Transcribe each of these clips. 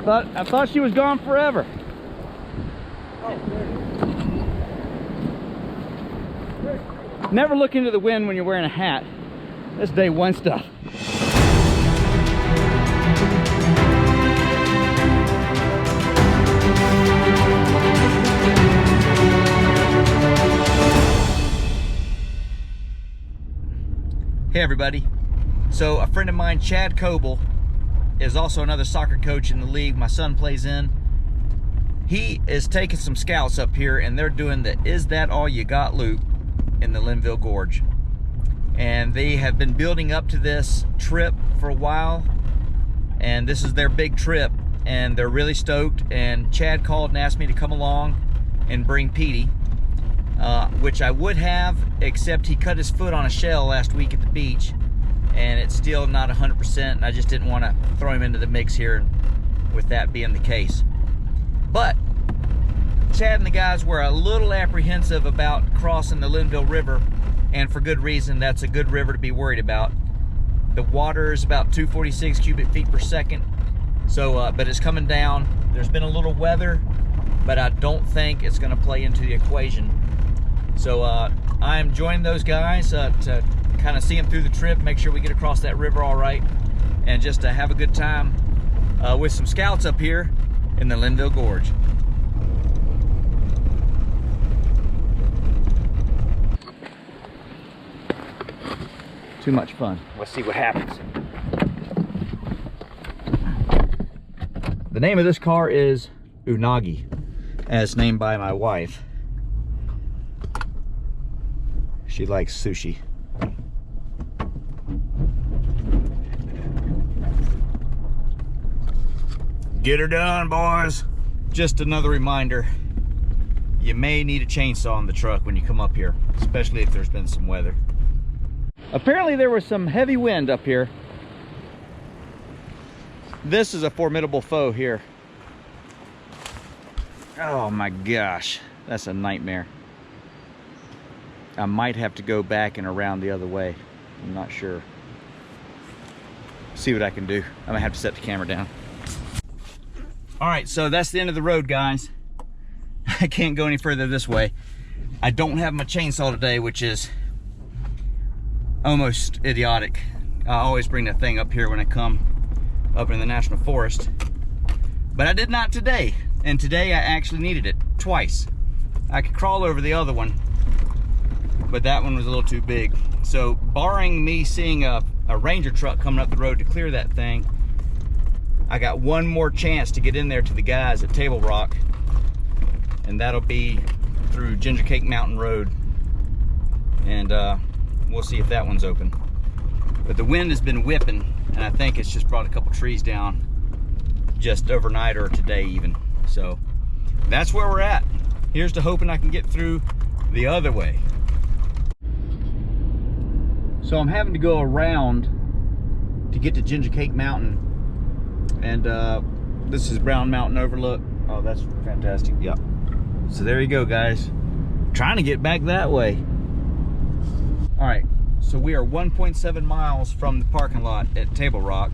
I thought she was gone forever. Oh, there it is. Never look into the wind when you're wearing a hat. That's day one stuff. Hey everybody. So a friend of mine, Chad Coble, is also another soccer coach in the league my son plays in. He is taking some scouts up here and they're doing the Is That All You Got loop in the Linville Gorge. And they have been building up to this trip for a while, and this is their big trip and they're really stoked. And Chad called and asked me to come along and bring Petey, which I would have, except he cut his foot on a shell last week at the beach and it's still not 100%, and I just didn't want to throw him into the mix here with that being the case. But Chad and the guys were a little apprehensive about crossing the Linville River, and for good reason. That's a good river to be worried about. The water is about 246 cubic feet per second, so but it's coming down. There's been a little weather, but I don't think it's going to play into the equation. So I am joining those guys to kind of see them through the trip, make sure we get across that river all right, and just to have a good time with some scouts up here in the Linville Gorge. Too much fun. Let's see what happens. The name of this car is Unagi, as named by my wife. She likes sushi. Get her done, boys. Just another reminder, you may need a chainsaw in the truck when you come up here, especially if there's been some weather. Apparently there was some heavy wind up here. This is a formidable foe here. Oh my gosh, that's a nightmare. I might have to go back and around the other way. I'm not sure. See what I can do. I'm gonna have to set the camera down. All right, so that's the end of the road, guys. I can't go any further this way. I don't have my chainsaw today, which is almost idiotic. I always bring that thing up here when I come up in the National Forest. But I did not today. And today I actually needed it twice. I could crawl over the other one, but that one was a little too big. So barring me seeing a Ranger truck coming up the road to clear that thing, I got one more chance to get in there to the guys at Table Rock, and that'll be through Ginger Cake Mountain Road, and we'll see if that one's open. But the wind has been whipping, and I think it's just brought a couple trees down just overnight or today even. So that's where we're at. Here's to hoping I can get through the other way. So I'm having to go around to get to Ginger Cake Mountain, and this is Brown Mountain Overlook. Oh, that's fantastic. Yep. So there you go, guys. Trying to get back that way. All right, so we are 1.7 miles from the parking lot at Table Rock,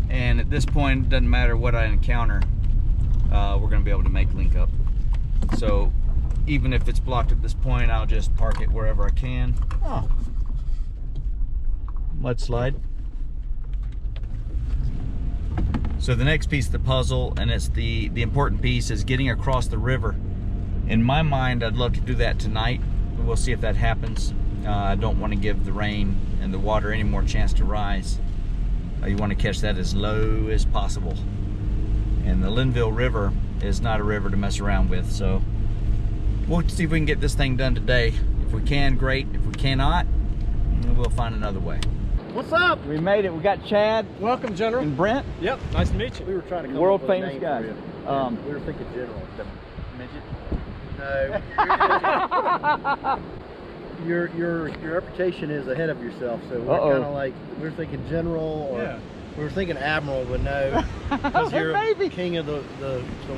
and at this point it doesn't matter what I encounter, we're gonna be able to make link up. So even if it's blocked at this point, I'll just park it wherever I can. Oh, let's slide. So the next piece of the puzzle, and it's the important piece, is getting across the river. In my mind, I'd love to do that tonight. We'll see if that happens. I don't want to give the rain and the water any more chance to rise. You want to catch that as low as possible. And the Linville River is not a river to mess around with, so we'll see if we can get this thing done today. If we can, great. If we cannot, we'll find another way. What's up? We made it. We got Chad. Welcome, General. And Brent. Yep, nice to meet you. We were trying to come World up with a famous name guys. for you. We were thinking General. The midget? No. Your reputation is ahead of yourself, so we're kind of like, we're thinking General, or we were thinking Admiral, but no, because you're the king of the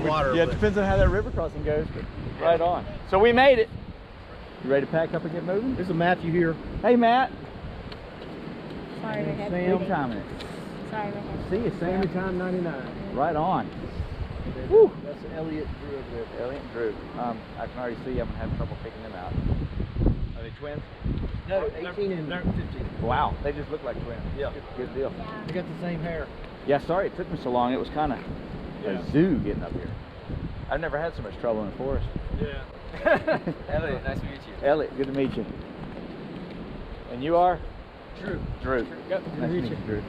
water. Yeah, it depends on how that river crossing goes, but right on. So we made it. You ready to pack up and get moving? This is Matthew here. Hey, Matt. Sorry, I had Sam. Big time in it. Sorry, my head. See you, Sammy time 99. Right on. Woo. That's Elliot and Drew over there. Elliot and Drew. I can already see I'm having trouble picking them out. Are they twins? No, 18 and 15. Wow, they just look like twins. Yeah. Good deal. They got the same hair. Yeah, sorry it took me so long. It was kind of a zoo getting up here. I've never had so much trouble in the forest. Yeah. Elliot, nice to meet you. Elliot, good to meet you. And you are? Drew. Drew. Yep, Nice to meet you, Drew.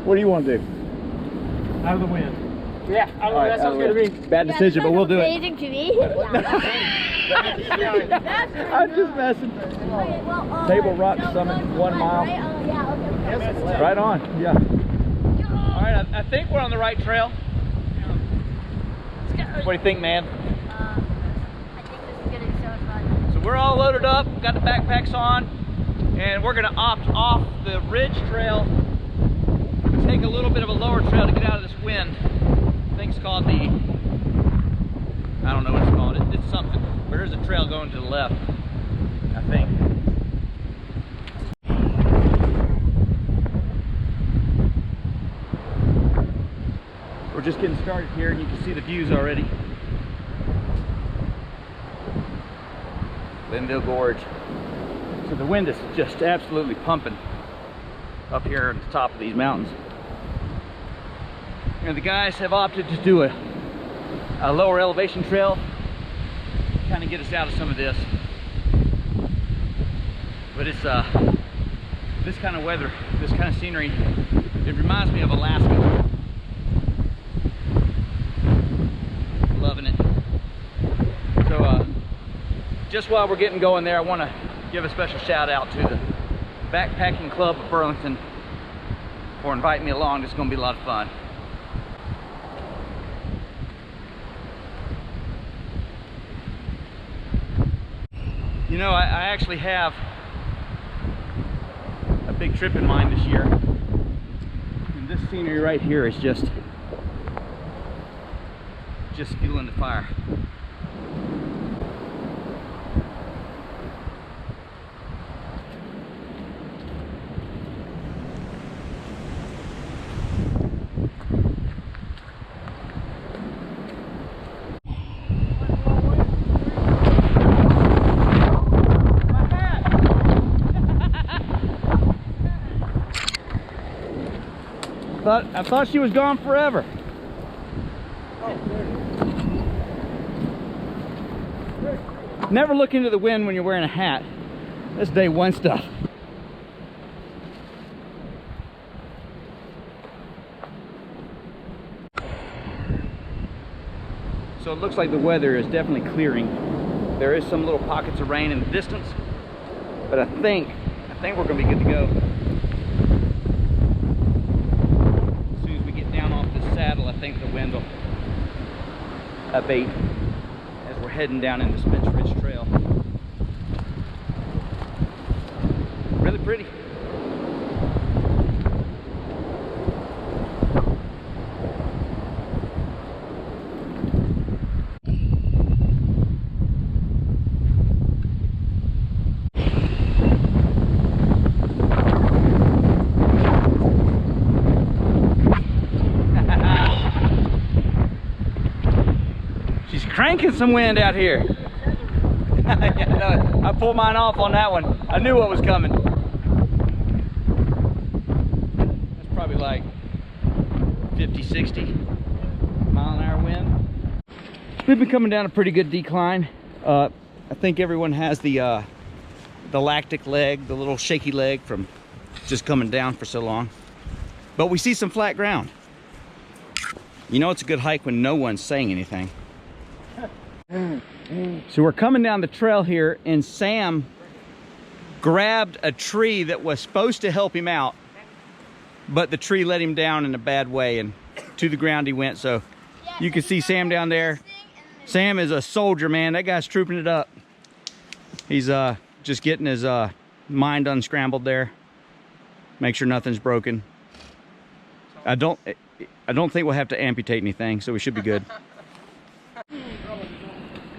What do you want to do? Out of the wind. Yeah, that sounds good to me. Bad decision, but we'll do it. Amazing to me. I'm just messing. Table Rock Summit, 1 mile. Right on, yeah. All right, I think we're on the right trail. What do you think, man? I think this is going to be so much fun. So we're all loaded up, got the backpacks on, and we're gonna opt off the ridge trail, take a little bit of a lower trail to get out of this wind. I think it's called the, I don't know what it's called, it's something. But there's a trail going to the left, I think. We're just getting started here, and you can see the views already. Linville Gorge. So the wind is just absolutely pumping up here at the top of these mountains. And the guys have opted to do a lower elevation trail, kind of get us out of some of this. But it's this kind of weather, this kind of scenery, it reminds me of Alaska. Loving it. So just while we're getting going there, I want to give a special shout out to the Backpacking Club of Burlington for inviting me along. It's going to be a lot of fun. You know, I actually have a big trip in mind this year. And this scenery right here is just fueling the fire. I thought she was gone forever. Never look into the wind when you're wearing a hat. That's day one stuff. So it looks like the weather is definitely clearing. There is some little pockets of rain in the distance, but I think we're gonna be good to go. As soon as we get down off the saddle, I think the wind will abate as we're heading down into Spence Ridge Trail. Really pretty. Cranking some wind out here. Yeah, no, I pulled mine off on that one. I knew what was coming. That's probably like 50, 60 mile an hour wind. We've been coming down a pretty good decline. I think everyone has the lactic leg, the little shaky leg from just coming down for so long. But we see some flat ground. You know it's a good hike when no one's saying anything. So we're coming down the trail here, and Sam grabbed a tree that was supposed to help him out, but the tree let him down in a bad way, and to the ground he went. So you can see Sam down there. Sam is a soldier, man. That guy's trooping it up. He's just getting his mind unscrambled there. Make sure nothing's broken. I don't think we'll have to amputate anything, so we should be good.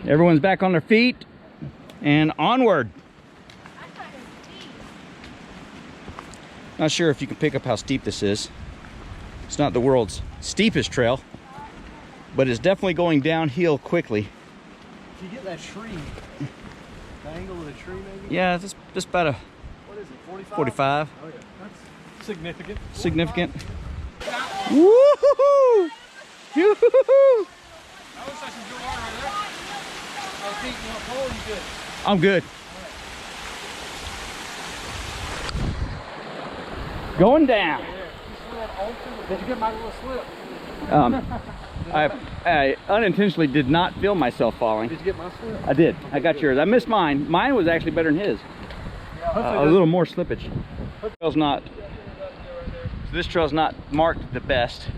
Everyone's back on their feet and onward. Not sure if you can pick up how steep this is. It's not the world's steepest trail, but it's definitely going downhill quickly. If you get that tree, the angle of the tree maybe? Yeah, just about a... What is it, 45? 45. Oh yeah, that's significant. Significant. Woo-hoo-hoo! Yoo-hoo-hoo! That looks like some good water right there. Oh, Pete, you want pole or you good? I'm good. Going down. Did you get my little slip? I unintentionally did not film myself falling. Did you get my slip? I did. I got yours. I missed mine. Mine was actually better than his. A little more slippage. This trail's not marked the best,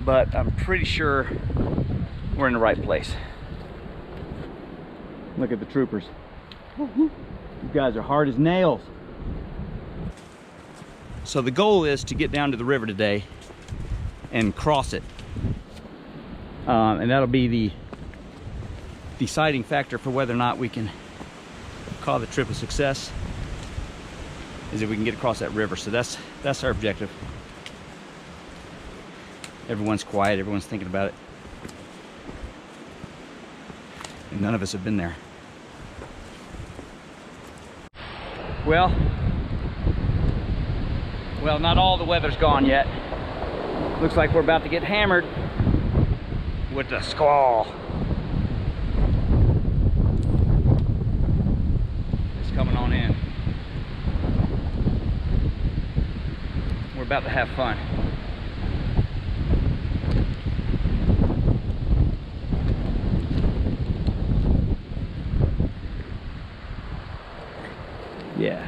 but I'm pretty sure we're in the right place. Look at the troopers. You guys are hard as nails. So the goal is to get down to the river today and cross it. And that'll be the deciding factor for whether or not we can call the trip a success, is if we can get across that river. So that's our objective. Everyone's quiet, everyone's thinking about it. And none of us have been there. Well, not all the weather's gone yet. Looks like we're about to get hammered with the squall. It's coming on in. We're about to have fun. Yeah.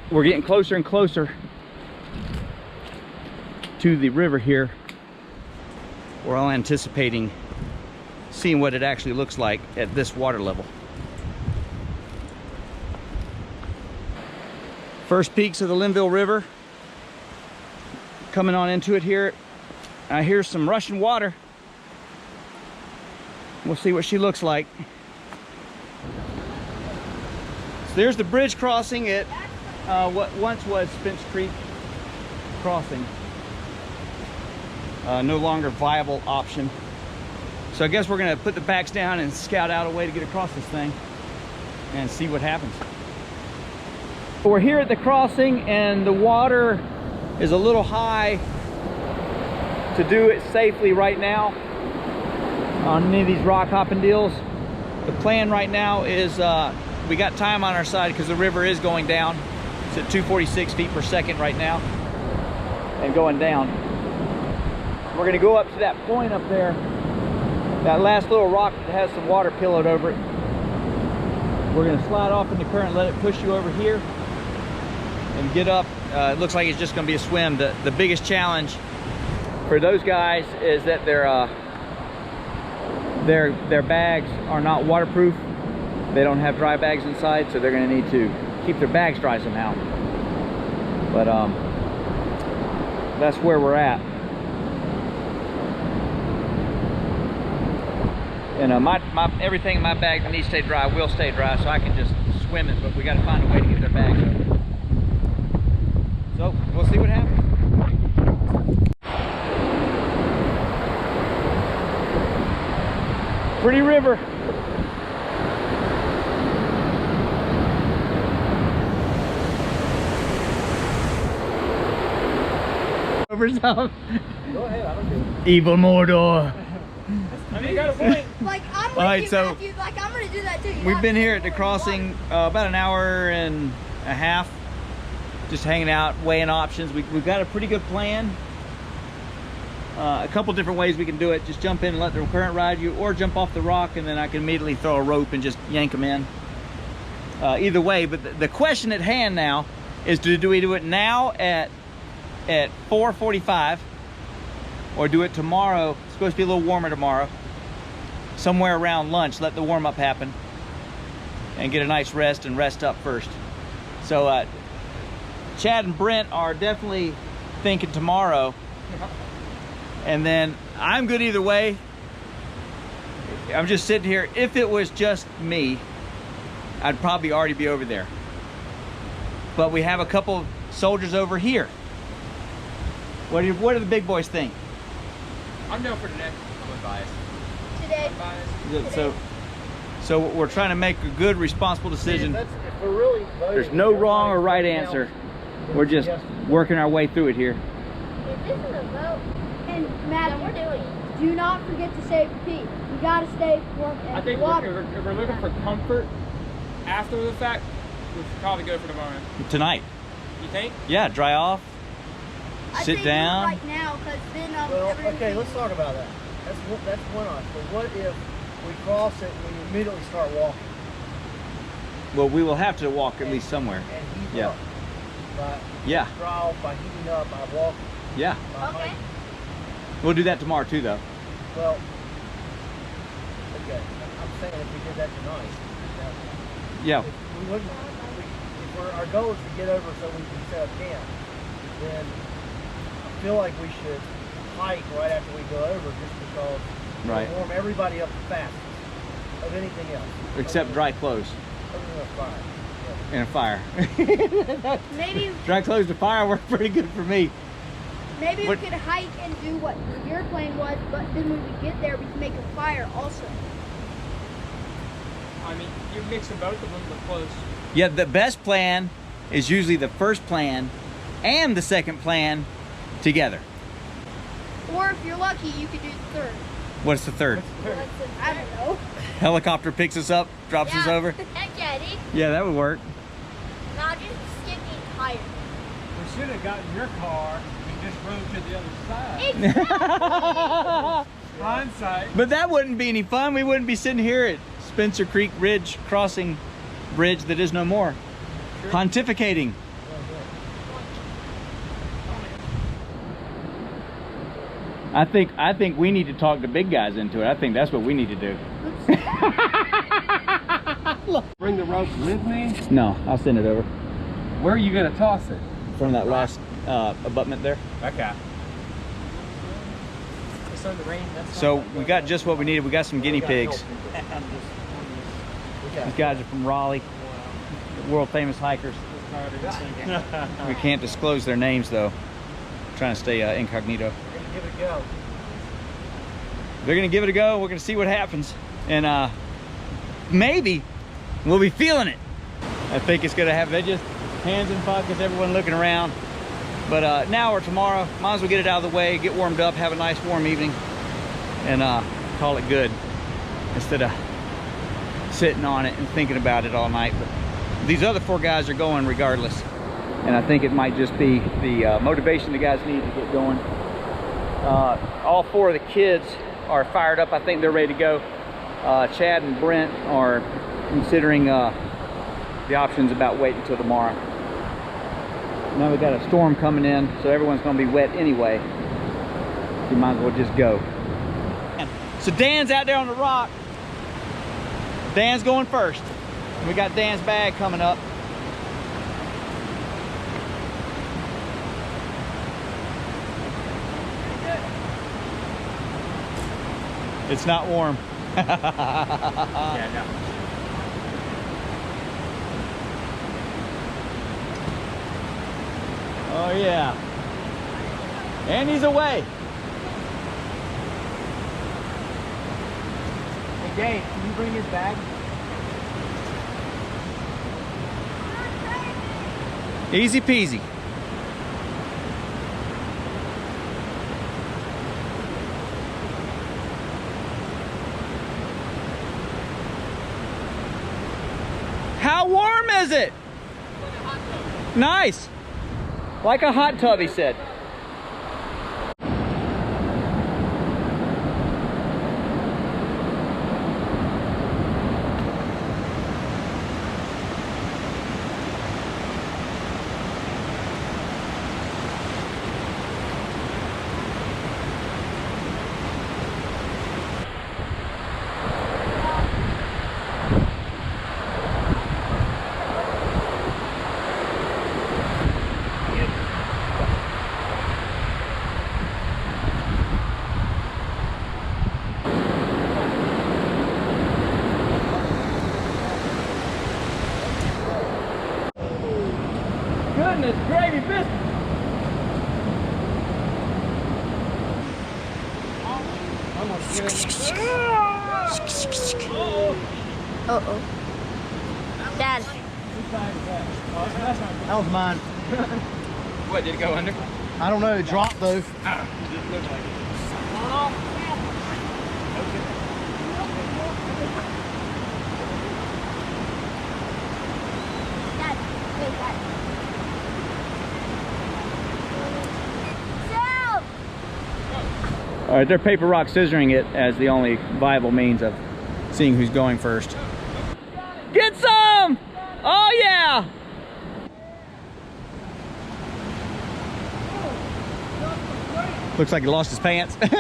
We're getting closer and closer to the river here. We're all anticipating seeing what it actually looks like at this water level. First peaks of the Linville River. Coming on into it here. I hear some rushing water. We'll see what she looks like. So there's the bridge crossing at what once was Spence Creek Crossing. No longer viable option. So I guess we're gonna put the backs down and scout out a way to get across this thing and see what happens. We're here at the crossing and the water is a little high to do it safely right now on any of these rock hopping deals. The plan right now is we got time on our side because the river is going down. It's at 246 feet per second right now and going down. We're gonna go up to that point up there, that last little rock that has some water pillowed over it. We're gonna slide off in the current, let it push you over here and get up. It looks like it's just gonna be a swim. The biggest challenge for those guys is that their bags are not waterproof. They don't have dry bags inside, so they're gonna need to keep their bags dry somehow. But that's where we're at. And everything in my bag that needs to stay dry will stay dry, so I can just swim it, but we gotta find a way to get their bags over. So we'll see what happens. Pretty river. Over some. Go ahead, I don't care. Evil Mordor. I mean, you got a point. Like, I'm with Alright, you, so Matthew. Like, I'm gonna do that too. We've been here at the crossing about an hour and a half, just hanging out, weighing options. We've got a pretty good plan. A couple different ways we can do it. Just jump in and let the current ride you, or jump off the rock and then I can immediately throw a rope and just yank them in. Either way, but the question at hand now is, do we do it now at 4:45 or do it tomorrow? It's supposed to be a little warmer tomorrow. Somewhere around lunch, let the warm-up happen and get a nice rest and rest up first. So Chad and Brent are definitely thinking tomorrow. And then I'm good either way. I'm just sitting here. If it was just me, I'd probably already be over there. But we have a couple soldiers over here. What do the big boys think? I'm down for today. I'm unbiased. Today. So we're trying to make a good, responsible decision. If we're really voting, There's no wrong or right answer. We're just working our way through it here. If this is a vote, and Matt, we're doing it. Do not forget to save your pee. You gotta stay warm and I think water. if we're looking for comfort after the fact, we should probably go for tomorrow. Tonight. You think? Yeah, dry off. I Sit think down. right now, because then Well, everything- okay, let's talk about that. That's one option. But what if we cross it and we immediately start walking? Well, we will have to walk at least somewhere. And heat Yeah. up. By Yeah. dry off, by heating up, by walking, Yeah. by Okay. hiking. We'll do that tomorrow too, though. Well, okay. I'm saying if we did that tonight. Yeah. If we wouldn't, our goal is to get over so we can set up camp, then I feel like we should hike right after we go over, just because Right. it'll warm everybody up the fastest of anything else. Except dry clothes Other than a fire. and a fire. Maybe Dry clothes to fire work pretty good for me. maybe What- we could hike and do what your plan was, but then when we get there, we can make a fire also. I mean, you're mixing both of them, but close. Yeah, the best plan is usually the first plan and the second plan together. Or if you're lucky, you could do the third. What's the third? I don't know. Helicopter picks us up, drops us over. Heck yeah, Eddie. Yeah, that would work. Now just skip me tired. We should have gotten your car and just rode to the other side. Hindsight. But that wouldn't be any fun. We wouldn't be sitting here at Spencer Creek Ridge Crossing Bridge that is no more. Sure. Pontificating. I think we need to talk the big guys into it. I think that's what we need to do. Bring the rope with me. No, I'll send it over Where are you going to toss it? from that last abutment there. Okay. So we got just what we needed. We got some guinea pigs. These guys are from Raleigh, world famous hikers. We can't disclose their names though. Trying to stay incognito. Give it a go. They're gonna give it a go. We're gonna see what happens, and maybe we'll be feeling it. I think it's gonna have just hands in pockets, everyone looking around. But now or tomorrow, might as well get it out of the way, get warmed up, have a nice warm evening, and call it good instead of sitting on it and thinking about it all night. But these other four guys are going regardless, and I think it might just be the motivation the guys need to get going. All four of the kids are fired up. I think they're ready to go. Chad and Brent are considering the options about waiting until tomorrow. Now we got a storm coming in, so everyone's gonna be wet anyway. You might as well just go. So Dan's out there on the rock. Dan's going first. We got Dan's bag coming up. It's not warm. Yeah, no. Oh yeah. And he's away. Hey, Dave, can you bring his bag? Easy peasy. How warm is it? Nice. Like a hot tub, he said. Goodness, gravy biscuit. Uh-oh. Dad. That was mine. What, did it go under? I don't know, it dropped though. It just looked like it. Dad, wait, Dad. Sam! All right, they're paper rock scissoring it as the only viable means of seeing who's going first. Get some! Oh yeah! Looks like he lost his pants. Hold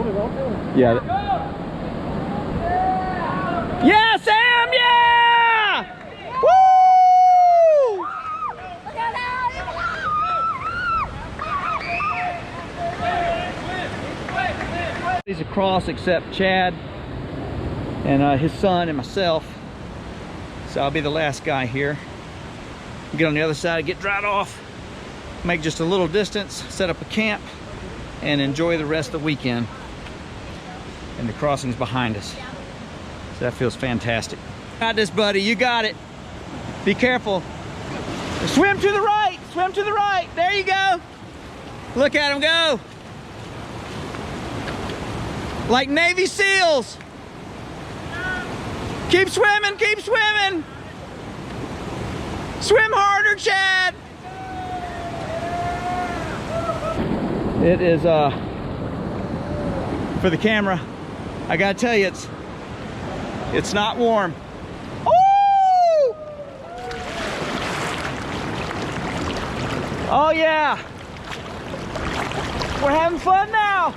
it on to him. Yeah. Yeah, Sam! Yeah! Woo! Look out now! He's across except Chad and his son and myself. So I'll be the last guy here. Get on the other side, get dried off, make just a little distance, set up a camp, and enjoy the rest of the weekend. And the crossing's behind us. So that feels fantastic. Got this, buddy, you got it. Be careful. Swim to the right, swim to the right. There you go. Look at him go. Like Navy SEALs. Keep swimming, keep swimming. Swim harder, Chad. It is, for the camera, I gotta tell you, it's not warm. Ooh! Oh yeah. We're having fun now.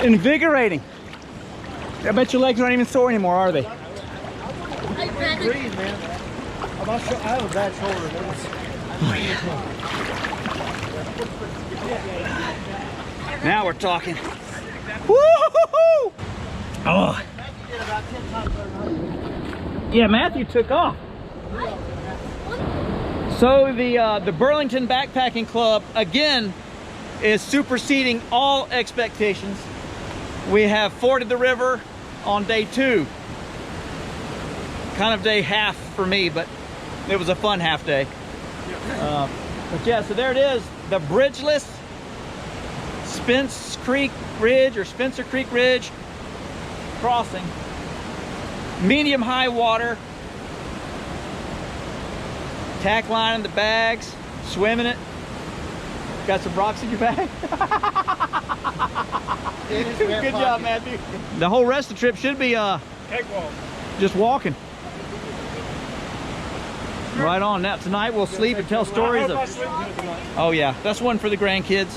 Invigorating. I bet your legs aren't even sore anymore, are they? Breathe, man. I have a bad shoulder. Now we're talking. Woo-hoo-hoo-hoo! Oh. Yeah, Matthew took off. So the Burlington Backpacking Club again is superseding all expectations. We have forded the river on day 2. Kind of day half for me, but it was a fun half day. But yeah, so there it is, the bridgeless Spence Creek Ridge or Spencer Creek Ridge crossing. Medium high water. Tack line in the bags, swimming it. Got some rocks in your bag? Good job, Matthew. The whole rest of the trip should be Cakewalk. just walking. Right on. Now tonight we'll sleep and tell stories of. Oh yeah, that's one for the grandkids.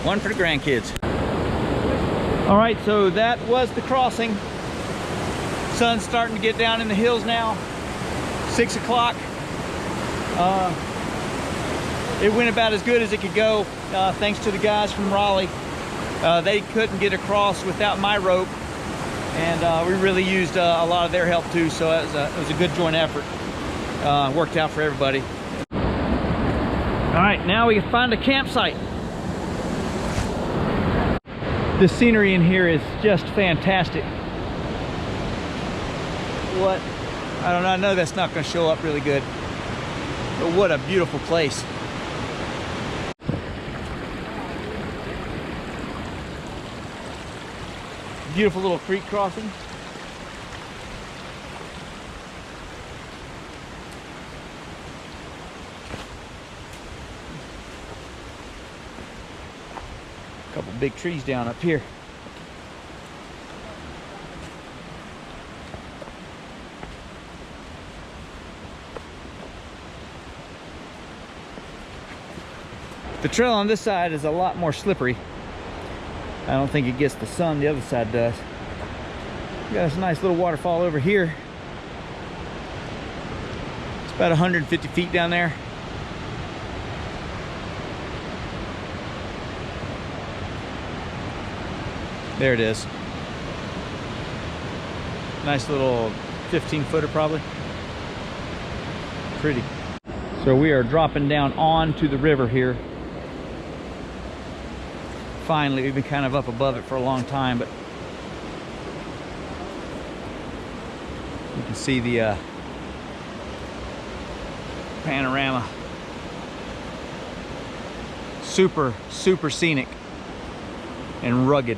One for the grandkids. All right, so that was the crossing. Sun's starting to get down in the hills now. 6 o'clock. It went about as good as it could go, thanks to the guys from Raleigh. They couldn't get across without my rope, and we really used a lot of their help too, so it was a good joint effort. Worked out for everybody. All right, now we can find a campsite. The scenery in here is just fantastic. What? I don't know, I know that's not going to show up really good, but what a beautiful place. Beautiful little creek crossing. A couple big trees down up here. The trail on this side is a lot more slippery. I don't think it gets the sun, the other side does. Got this nice little waterfall over here. It's about 150 feet down there. There it is. Nice little 15-footer probably. Pretty. So we are dropping down onto the river here. Finally, we've been kind of up above it for a long time, but you can see the panorama. Super scenic and rugged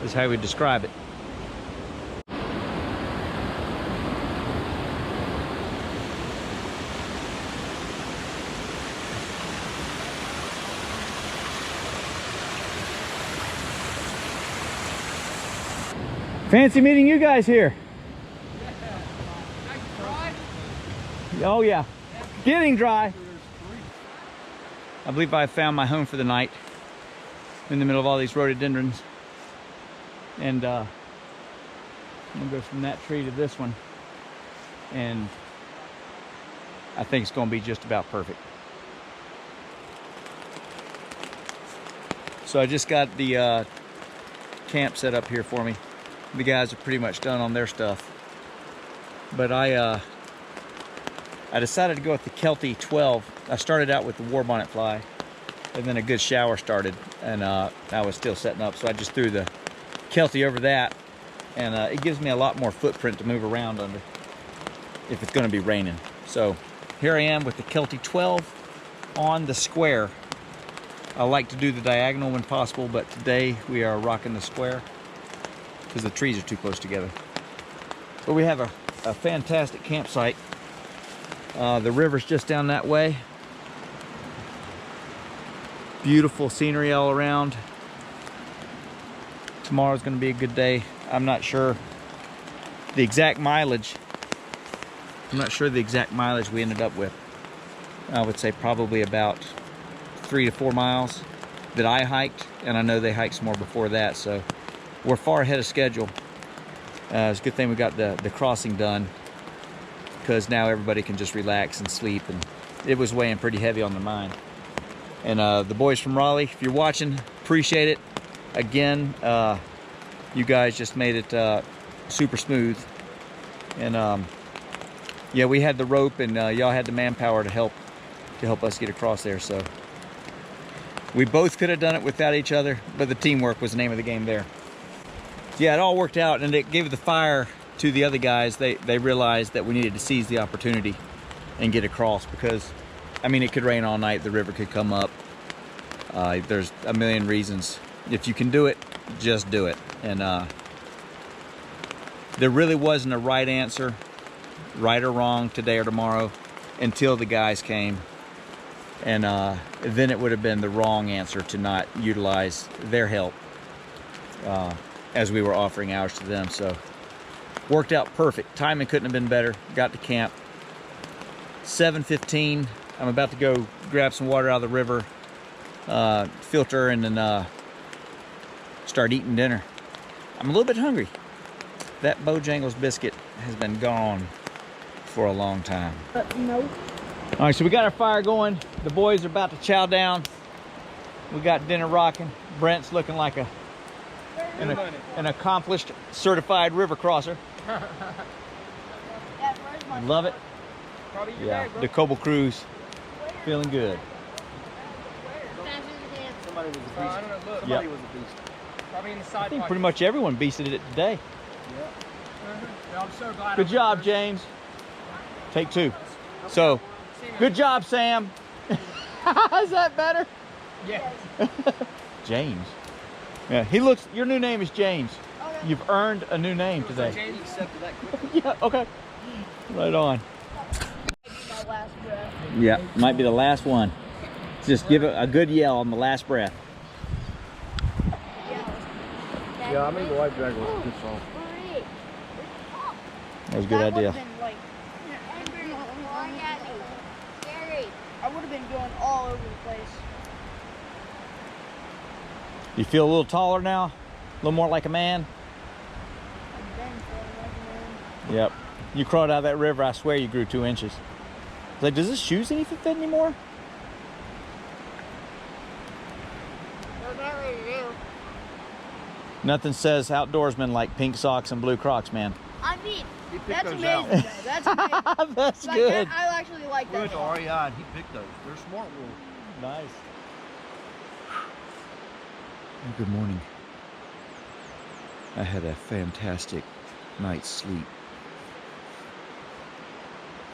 is how we describe it. Fancy meeting you guys here. Oh yeah, getting dry. I believe I found my home for the night in the middle of all these rhododendrons. And I'm gonna go from that tree to this one. And I think it's gonna be just about perfect. So I just got the camp set up here for me. The guys are pretty much done on their stuff. But I decided to go with the Kelty 12. I started out with the war bonnet fly, and then a good shower started, and I was still setting up, so I just threw the Kelty over that, and it gives me a lot more footprint to move around under if it's going to be raining. So here I am with the Kelty 12 on the square. I like to do the diagonal when possible, but today we are rocking the square because the trees are too close together. But we have a fantastic campsite. The river's just down that way. Beautiful scenery all around. Tomorrow's going to be a good day. I'm not sure the exact mileage. I'm not sure the exact mileage we ended up with. I would say probably about 3 to 4 miles that I hiked, and I know they hiked some more before that, so we're far ahead of schedule. It's a good thing we got the crossing done, because now everybody can just relax and sleep, and it was weighing pretty heavy on their mind. And the boys from Raleigh, if you're watching, appreciate it. Again, you guys just made it super smooth. And yeah, we had the rope, and y'all had the manpower to help us get across there. So we both could have done it without each other, but the teamwork was the name of the game there. Yeah, it all worked out, and it gave the fire to the other guys. They realized that we needed to seize the opportunity and get across, because I mean, it could rain all night, the river could come up. There's a million reasons. If you can do it, just do it. And there really wasn't a right answer, right or wrong, today or tomorrow, until the guys came. And then it would have been the wrong answer to not utilize their help as we were offering ours to them. So worked out perfect. Timing couldn't have been better. Got to camp 7:15. I'm about to go grab some water out of the river, filter, and then start eating dinner. I'm a little bit hungry. That Bojangles biscuit has been gone for a long time. No. All right, so we got our fire going. The boys are about to chow down. We got dinner rocking. Brent's looking like an accomplished, certified river crosser. Love it. Yeah, the Cobble Cruise, feeling good. Somebody was a beast. I don't know, look. Somebody was a beast. Probably in the side I think pocket. pretty much everyone beasted it today. Yeah. Yeah, I'm so glad. Good job, James. Take 2. So, good job, Sam. Is that better? Yeah. James. Yeah, he looks. Your new name is James. Okay. You've earned a new name today. James accepted that quickly. Yeah. Okay. Right on. My last breath. Yeah, might be the last one. Just give it a good yell on the last breath. Yeah, I mean the White Dragon was a good song. That was a good idea. I would have been going all over the place. You feel a little taller now? A little more like a man? I've been feeling Yep. You crawled out of that river, I swear you grew 2 inches. Like, does this shoes anything fit anymore? Well, not really do. Nothing says outdoorsman like pink socks and blue Crocs, man. I mean, He picked that's those amazing. out. Though. That's amazing. That's Like, good. I actually like We that. went to REI and he picked those. They're smart wool. Nice. Good morning. I had a fantastic night's sleep.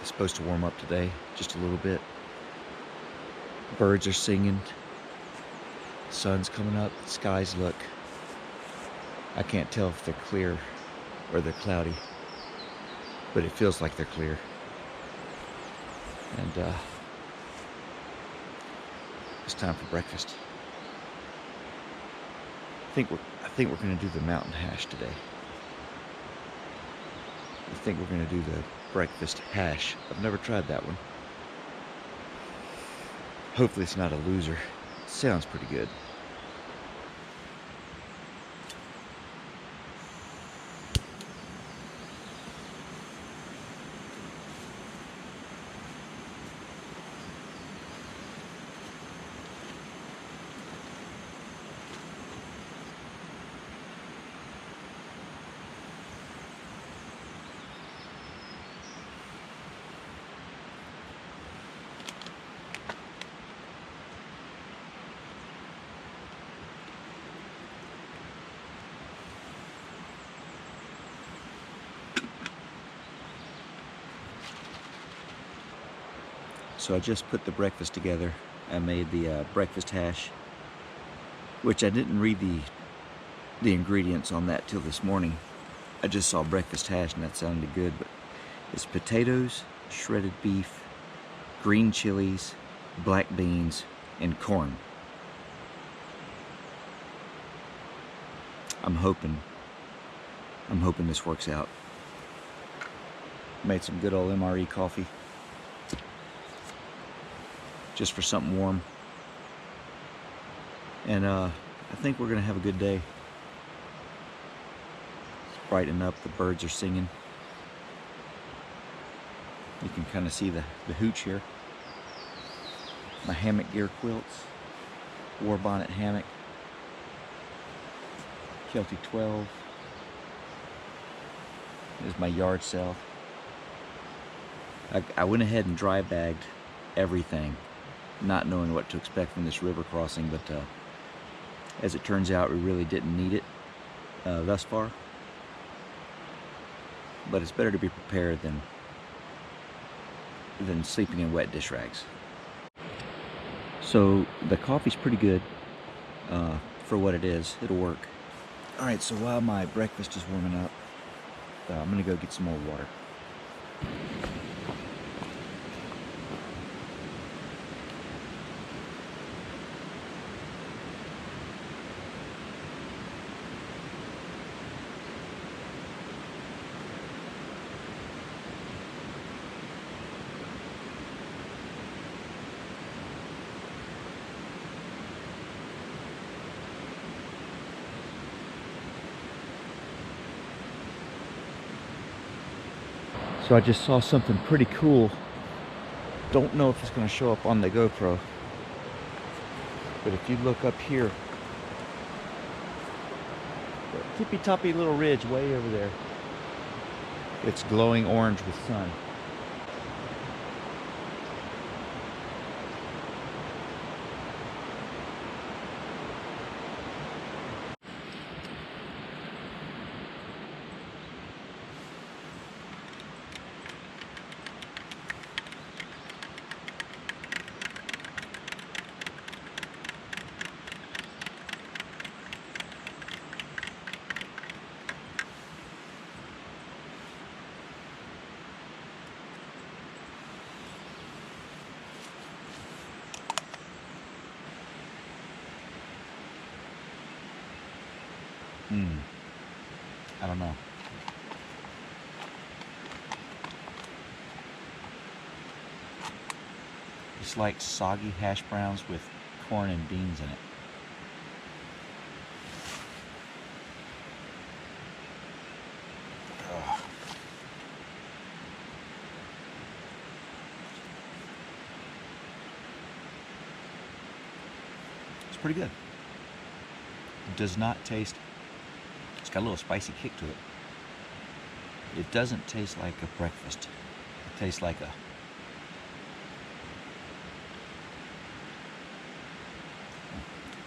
It's supposed to warm up today, just a little bit. Birds are singing. Sun's coming up. The skies look. I can't tell if they're clear or they're cloudy, but it feels like they're clear. And it's time for breakfast. I think we're gonna do the mountain hash today. I think we're gonna do the breakfast hash. I've never tried that one. Hopefully it's not a loser. It sounds pretty good. So I just put the breakfast together. I made the breakfast hash, which I didn't read the ingredients on that till this morning. I just saw breakfast hash and that sounded good, but it's potatoes, shredded beef, green chilies, black beans, and corn. I'm hoping this works out. Made some good old MRE coffee. Just for something warm. And I think we're gonna have a good day. It's brightening up, the birds are singing. You can kind of see the hooch here. My hammock gear quilts, war bonnet hammock, Kelty 12. This is my yard sale. I went ahead and dry bagged everything, not knowing what to expect from this river crossing, but as it turns out, we really didn't need it thus far. But it's better to be prepared than sleeping in wet dish rags. So the coffee's pretty good for what it is. It'll work. All right, so while my breakfast is warming up, I'm gonna go get some more water. So I just saw something pretty cool. Don't know if it's going to show up on the GoPro, but if you look up here, the tippy-toppy little ridge way over there, it's glowing orange with sun. I don't know. It's like soggy hash browns with corn and beans in it. pretty good. It does not taste, it's got a little spicy kick to it. It doesn't taste like a breakfast. It tastes like a,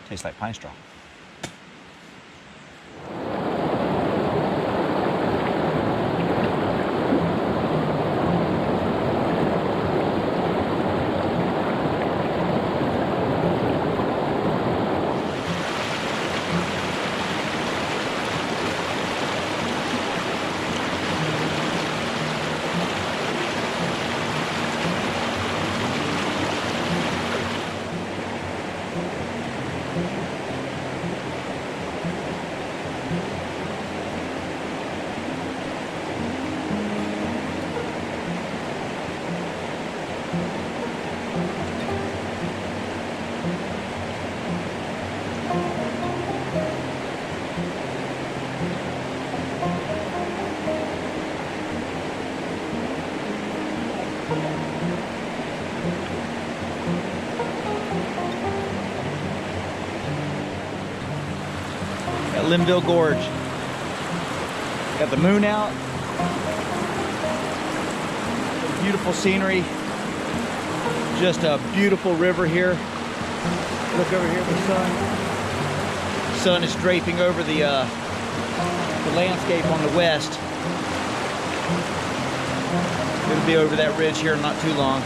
tastes like pine straw. At Linville Gorge. Got the moon out. Beautiful scenery. Just a beautiful river here. Look over here, the sun. Sun is draping over the landscape on the west. It'll be over that ridge here in not too long.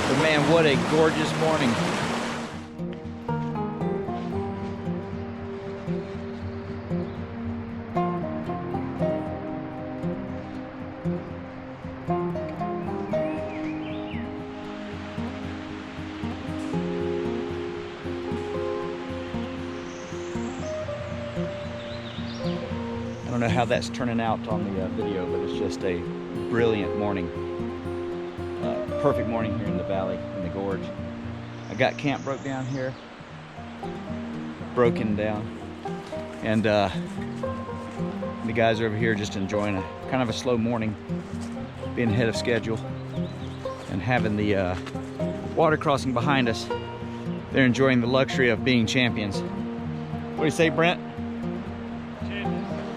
But man, what a gorgeous morning. I don't know how that's turning out on the video, but it's just a brilliant morning. Perfect morning here in the valley, in the gorge. I got camp broken down, and the guys are over here just enjoying a kind of a slow morning, being ahead of schedule, and having the water crossing behind us. They're enjoying the luxury of being champions. What do you say, Brent?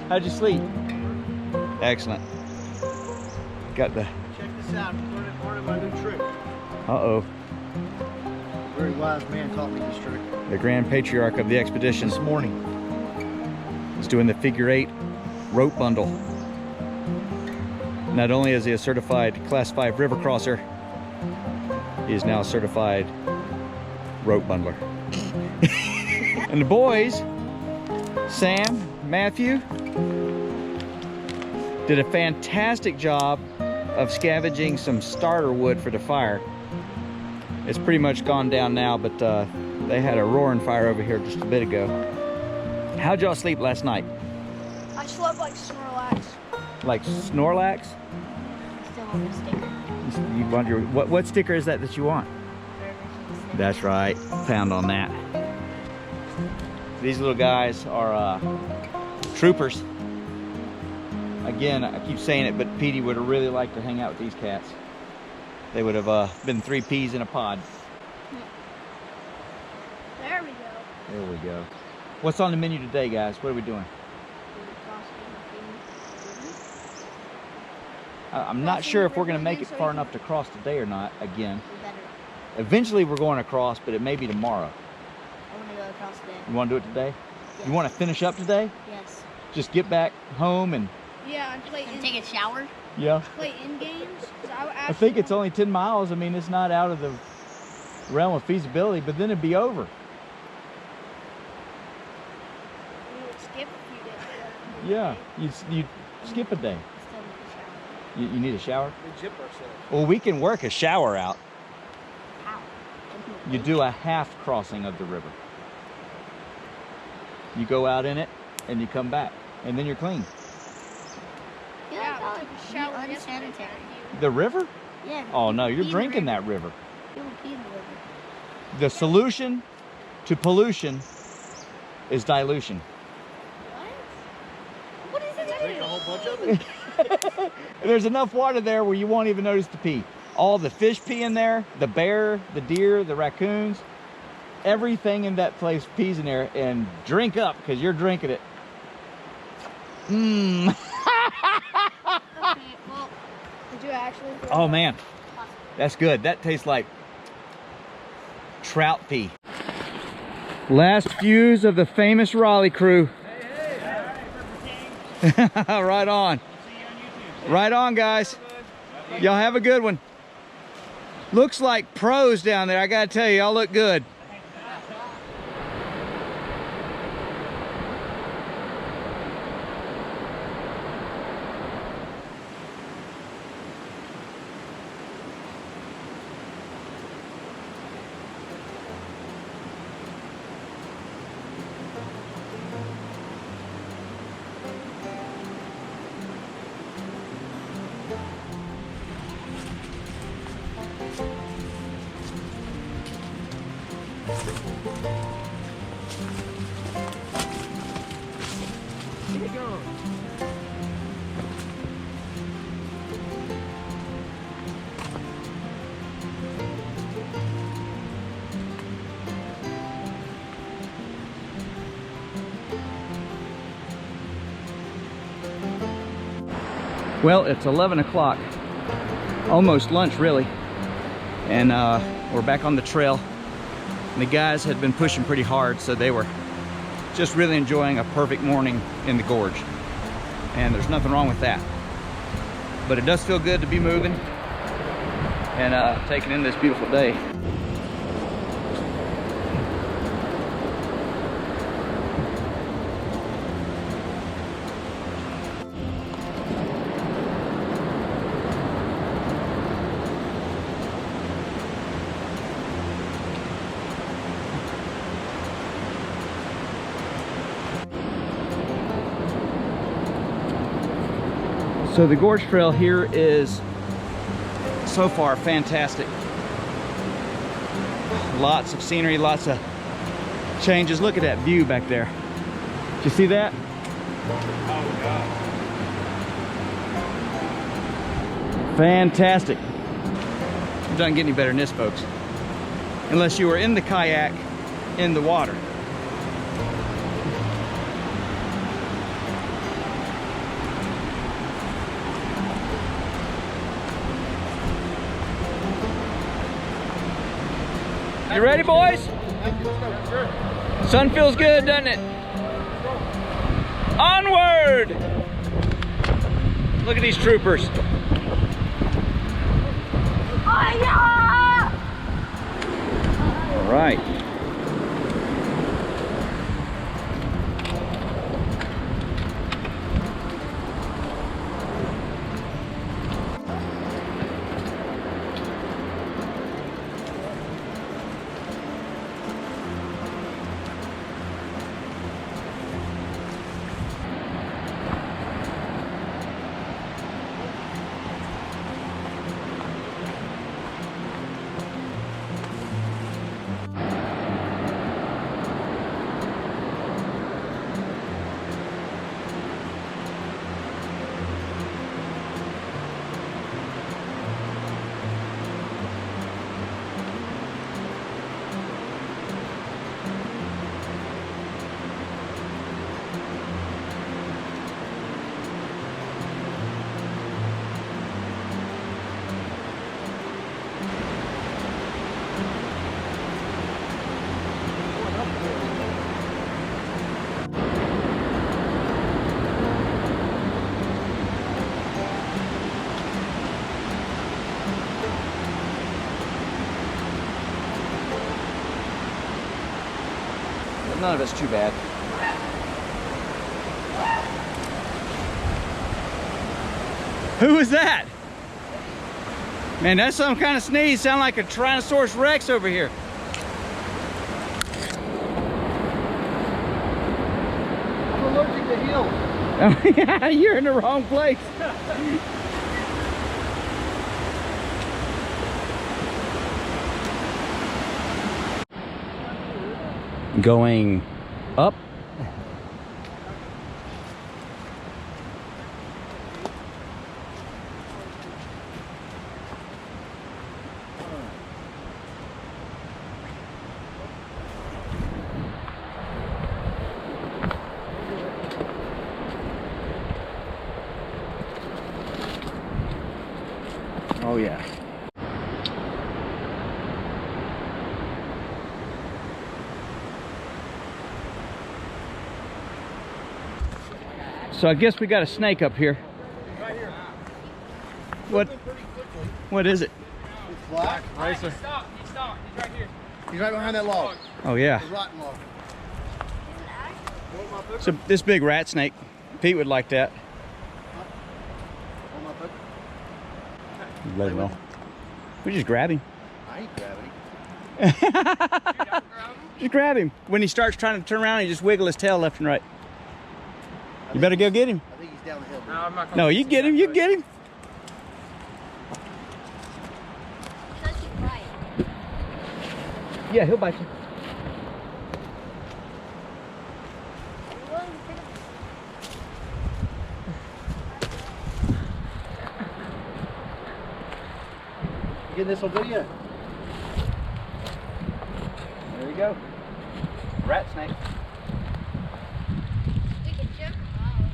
How'd you sleep? Excellent. Got the... Check this out. Part of my new trick. Uh-oh. A very wise man taught me this trick. The Grand Patriarch of the expedition. This morning. He's doing the figure 8 rope bundle. Not only is he a certified Class 5 river crosser, he is now a certified rope bundler. And the boys, Sam, Mathew, did a fantastic job of scavenging some starter wood for the fire. It's pretty much gone down now, but they had a roaring fire over here just a bit ago. How'd y'all sleep last night? I slept like Snorlax. Like Snorlax? Still on the sticker. You want your, what sticker is that you want? That's right, pound on that. These little guys are troopers. Again, I keep saying it, but Petey would have really liked to hang out with these cats. They would have been 3 peas in a pod. There we go. There we go. What's on the menu today, guys? What are we doing? I'm not sure if we're going to make it far enough to cross today or not, again. Eventually we're going across, but it may be tomorrow. I want to go across today. You want to do it today? Yes. You want to finish up today? Yes. Just get back home and... Yeah, and play and take a shower. Yeah. Play in games. I think it's only 10 miles. I mean, it's not out of the realm of feasibility, but then it'd be over. We would skip a few days. Yeah, you'd skip a day. Still need a shower. You need a shower? We jip ourselves. Well, we can work a shower out. How? You do a half crossing of the river. You go out in it and you come back, and then you're clean. Yeah, I took a shower unsanitary. The river? Yeah. Oh no, you're drinking that river. People pee in the river. The solution to pollution is dilution. What is it? Drink a whole bunch of it. There's enough water there where you won't even notice the pee. All the fish pee in there, the bear, the deer, the raccoons. everything in that place peas in there, and drink up because you're drinking it. Mmm. Okay, well, did you actually? Oh man, that's good. That tastes like trout pea. Last fuse of the famous Raleigh crew. Right on. Right on, guys. Y'all have a good one. Looks like pros down there. I gotta tell you, y'all look good. Well, it's 11 o'clock, almost lunch really, and we're back on the trail. And the guys had been pushing pretty hard, so they were just really enjoying a perfect morning in the gorge. And there's nothing wrong with that. But it does feel good to be moving and taking in this beautiful day. So the gorge trail here is so far fantastic. Lots of scenery, lots of changes. Look at that view back there. Did you see that? Oh, God. Fantastic. It doesn't get any better than this, folks. Unless you were in the kayak in the water. You ready, boys? Sun feels good, doesn't it? Onward! Look at these troopers. All right. None of it's too bad. Who was that? Man, that's some kind of sneeze. Sound like a Tyrannosaurus Rex over here. I'm allergic to heels. Oh yeah, you're in the wrong place. Going up. yeah. So I guess we got a snake up here. Right here. What is it? It's black. Racer. He stopped. He's right here. He's right behind that log. Oh yeah. The rotten log. So this big rat snake. Pete would like that. Let him know. We just grab him. I ain't grabbing him. Just grab him. When he starts trying to turn around, he just wiggle his tail left and right. You better go get him. I think he's down the hill. No, I'm not gonna No, you get him. You get him. Yeah, he'll bite you. You getting this on video? There you go. Rat snake. We can check them out.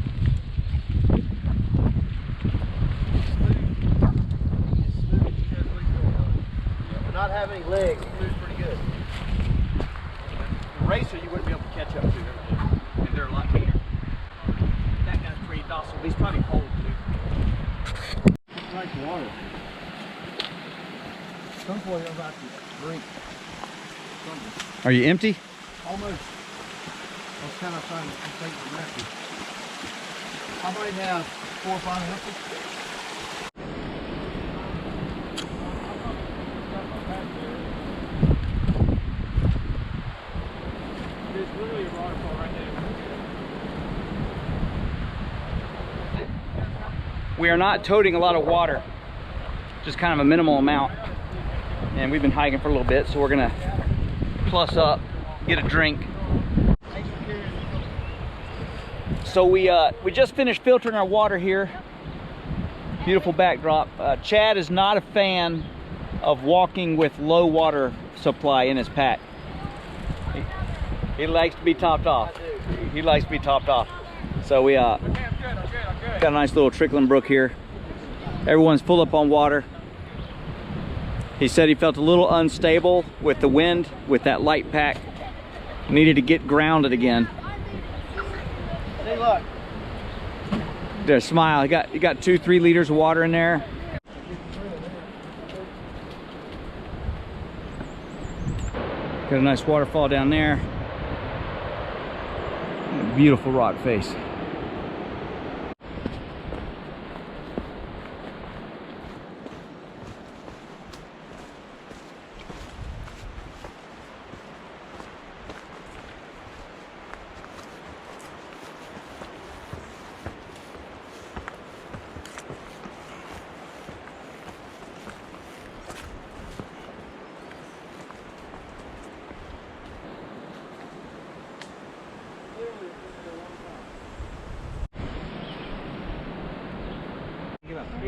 For not having any legs, he moves pretty good. The racer, you wouldn't be able to catch up to. And they're a lot meaner. That guy's pretty docile. He's probably cold too. It's like water. At some point, I'm about to drink something. Are you empty? Almost. I was kind of trying to complete the record. I might have 4 or 5 ounces. There's literally a waterfall right there. We are not toting a lot of water, just kind of a minimal amount. And we've been hiking for a little bit, so we're gonna plus up, get a drink. So we just finished filtering our water here. Beautiful backdrop. Chad is not a fan of walking with low water supply in his pack. He likes to be topped off. He likes to be topped off. So we I'm good. got a nice little trickling brook here. Everyone's full up on water. He said he felt a little unstable with the wind, with that light pack. Needed to get grounded again. Hey, look. There, smile. You got 2-3 liters of water in there. Got a nice waterfall down there. And a beautiful rock face.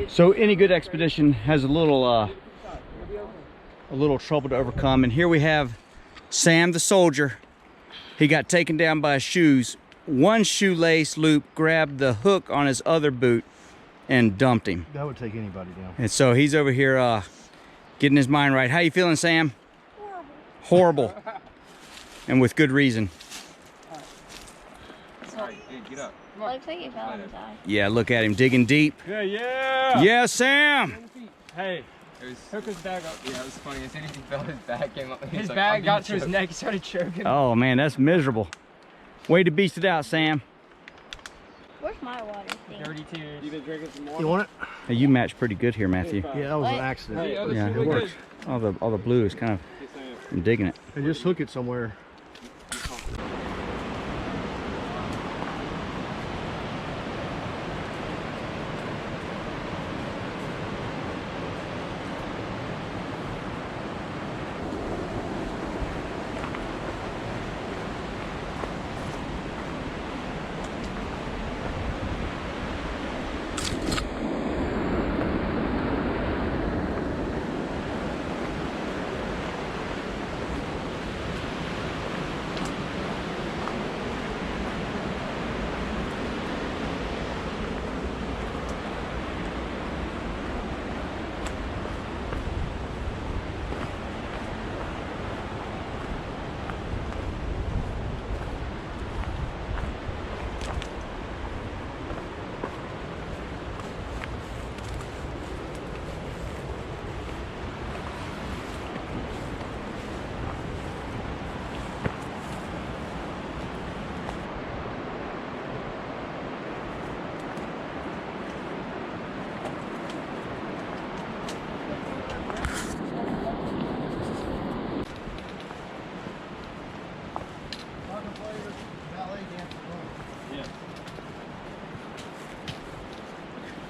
So any good expedition has a little trouble to overcome, and here we have Sam the soldier. He got taken down by his shoes. One shoelace loop grabbed the hook on his other boot and dumped him. That would take anybody down. And so he's over here getting his mind right. How you feeling, Sam? Horrible. And with good reason. Get up. Looks like he fell on his eye. Yeah, look at him digging deep. Yeah. Yeah, Sam. Hey. It was, Hook his bag up. yeah, it was funny. As soon as he fell, his bag came up. His bag got to his neck. He started choking. Oh man, that's miserable. Way to beast it out, Sam. Where's my water thing? Dirty tears. You been drinking some more? You want it? Hey, you match pretty good here, Matthew. Yeah, that was an What? accident. Yeah, it works. All the blue is kind of, I'm digging it. And just hook it somewhere.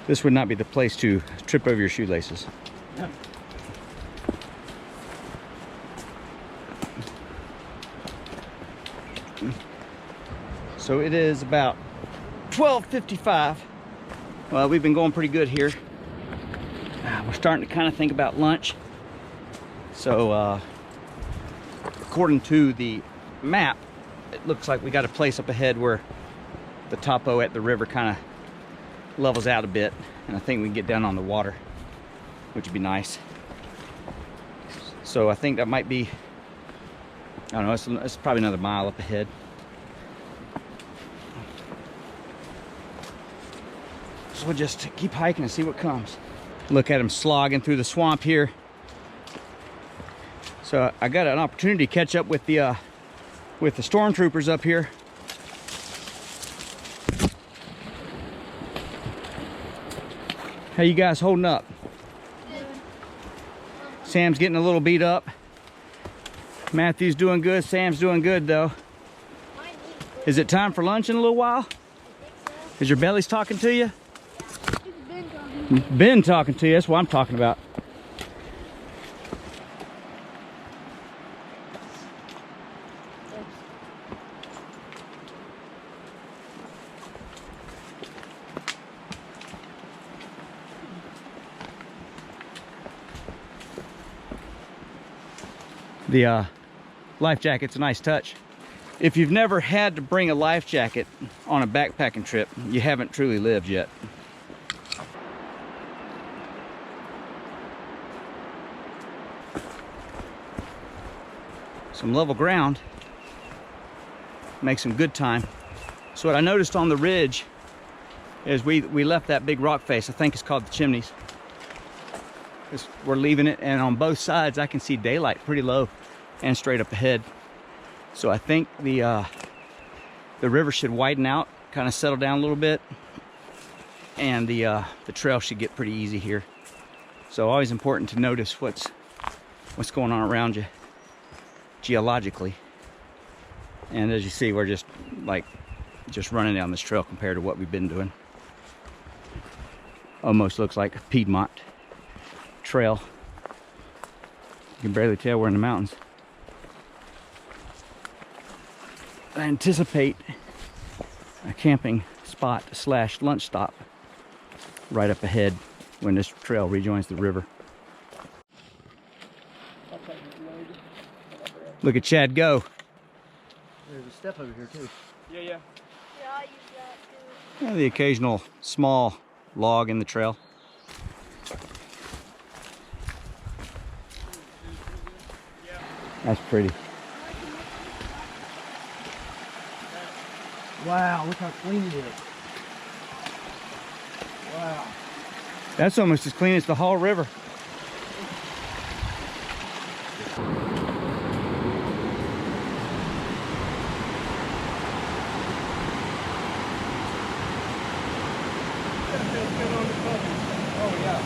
This would not be the place to trip over your shoelaces. So it is about 12:55. Well, we've been going pretty good here. We're starting to kind of think about lunch. So according to the map, it looks like we got a place up ahead where the topo at the river kind of levels out a bit, and I think we can get down on the water, which would be nice. So I think that might be, I don't know, it's probably another mile up ahead. So we'll just keep hiking and see what comes. Look at him slogging through the swamp here. So I got an opportunity to catch up with the stormtroopers up here. How you guys holding up? Sam's getting a little beat up. Matthew's doing good. Sam's doing good though. Is it time for lunch in a little while? Is your belly's talking to you? Been talking to you. That's what I'm talking about. The life jacket's a nice touch. If you've never had to bring a life jacket on a backpacking trip, you haven't truly lived yet. Some level ground makes some good time. So what I noticed on the ridge is we left that big rock face. I think it's called the Chimneys. We're leaving it, and on both sides I can see daylight pretty low and straight up ahead. So I think the river should widen out, kind of settle down a little bit, and the trail should get pretty easy here. So always important to notice what's going on around you geologically. And as you see, we're just running down this trail compared to what we've been doing. Almost looks like a Piedmont trail. You can barely tell we're in the mountains. I anticipate a camping spot / lunch stop right up ahead when this trail rejoins the river. Look at Chad go. There's a step over here too. Yeah. Yeah, I use that too. And the occasional small log in the trail. That's pretty. Wow, look how clean it is. Wow. That's almost as clean as the Hall River. Oh yeah.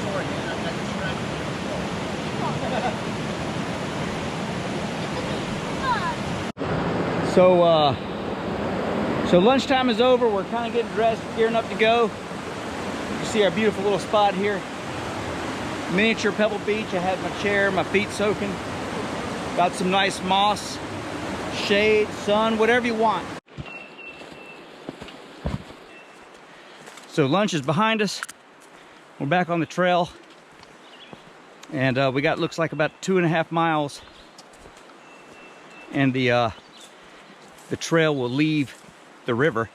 Sorry, man, I got distracted. So lunchtime is over. We're kind of getting dressed, gearing up to go. You see our beautiful little spot here. Miniature pebble beach. I had my chair, my feet soaking. Got some nice moss, shade, sun, whatever you want. So lunch is behind us. We're back on the trail. And we got, looks like about 2.5 miles. And the trail will leave the river,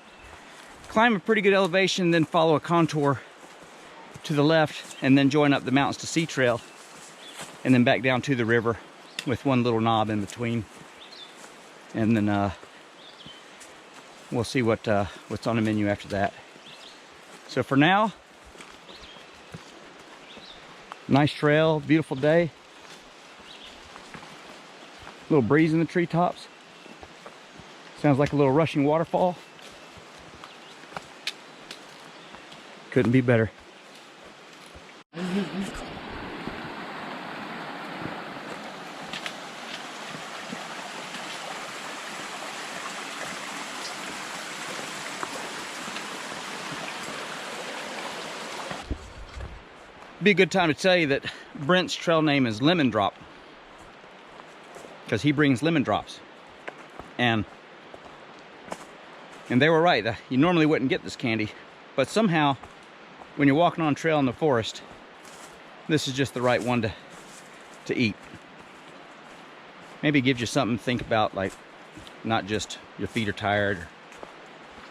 climb a pretty good elevation, then follow a contour to the left, and then join up the mountains to Sea Trail, and then back down to the river with one little knob in between. And then we'll see what's on the menu after that. So for now, nice trail, beautiful day. A little breeze in the treetops. Sounds like a little rushing waterfall. Couldn't be better. be a good time to tell you that Brent's trail name is Lemon Drop, because he brings lemon drops. And they were right. You normally wouldn't get this candy, but somehow when you're walking on trail in the forest, this is just the right one to eat. Maybe it gives you something to think about, like not just your feet are tired or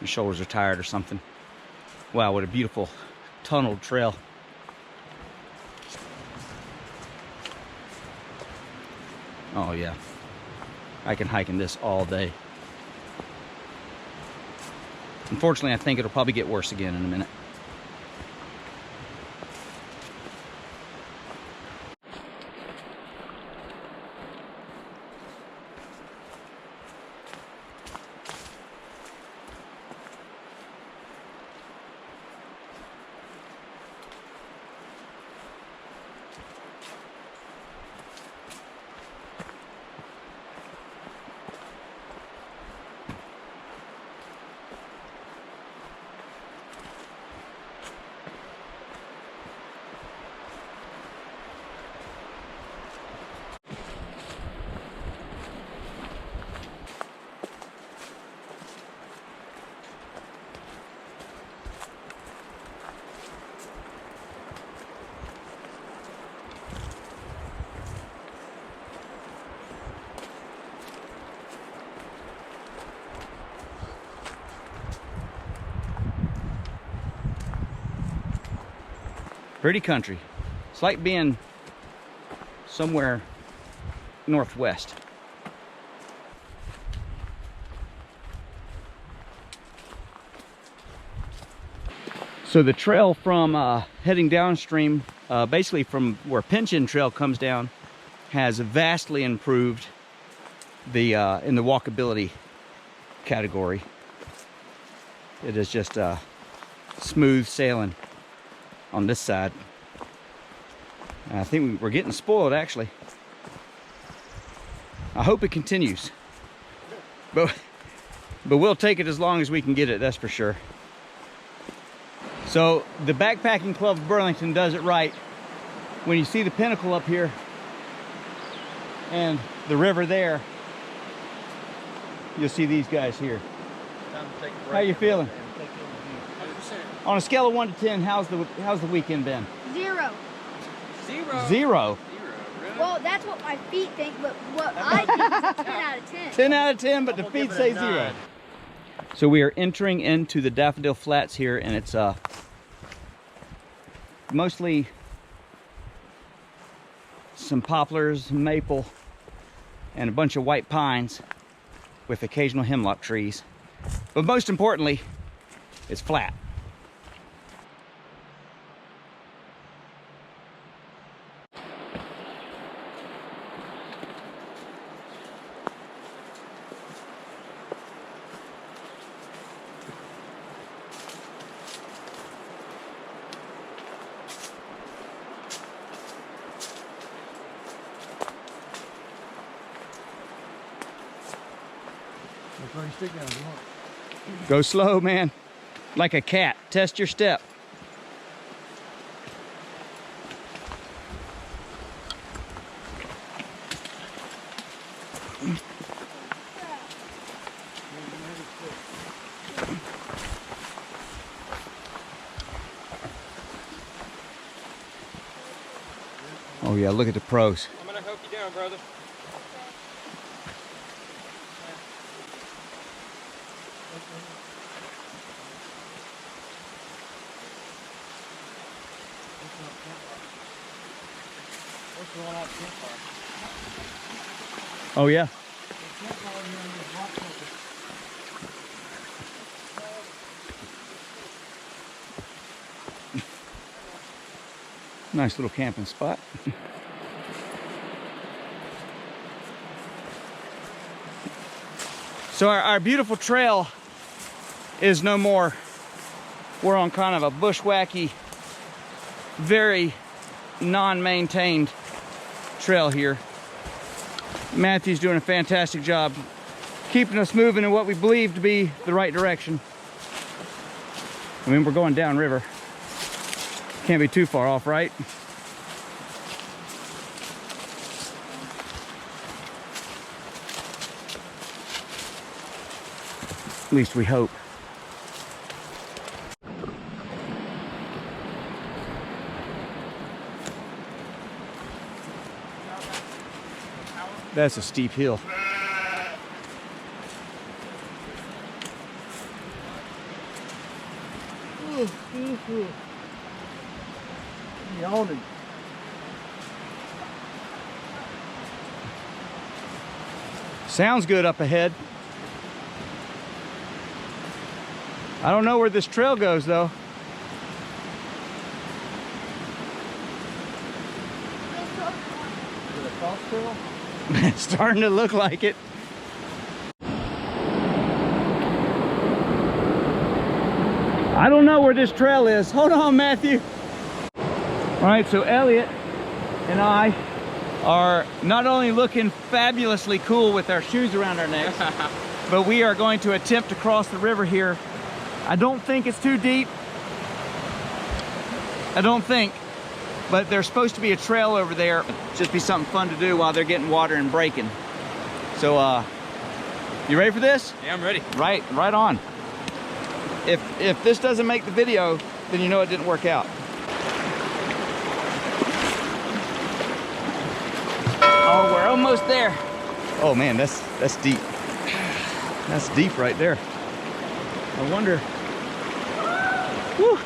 your shoulders are tired or something. Wow, what a beautiful tunneled trail. Oh yeah, I can hike in this all day. Unfortunately, I think it'll probably get worse again in a minute. Pretty country. It's like being somewhere northwest. So the trail from heading downstream, basically from where Pinchin Trail comes down, has vastly improved the in the walkability category. It is just smooth sailing on this side. I think we're getting spoiled, actually. I hope it continues, but we'll take it as long as we can get it, that's for sure. So the Backpacking Club of Burlington does it right. When you see the pinnacle up here and the river there, you'll see these guys here. How you feeling? On a scale of 1 to 10, how's the weekend been? 0. 0. 0. Really? Well, that's what my feet think, but what I think is a 10 out of 10. 10 out of 10, but the feet say 0. So we are entering into the Daffodil Flats here, and it's mostly some poplars, maple, and a bunch of white pines with occasional hemlock trees. But most importantly, it's flat. Go slow, man. Like a cat. Test your step. Oh yeah, look at the pros. I'm gonna help you down, brother. Oh yeah. Nice little camping spot. So our beautiful trail is no more. We're on kind of a bushwhacky, very non-maintained trail here. Matthew's doing a fantastic job keeping us moving in what we believe to be the right direction. I mean, we're going downriver. Can't be too far off, right? At least we hope. That's a steep hill. Yawning. Sounds good up ahead. I don't know where this trail goes though. Is it a cross trail? It's starting to look like it. I don't know where this trail is. Hold on, Matthew. All right, so Elliot and I are not only looking fabulously cool with our shoes around our necks, but we are going to attempt to cross the river here. I don't think it's too deep. I don't think, but there's supposed to be a trail over there. Just be something fun to do while they're getting water and breaking. So, you ready for this? Yeah, I'm ready. Right on. If this doesn't make the video, then you know it didn't work out. Oh, we're almost there. Oh man, that's deep. That's deep right there. I wonder. Whew.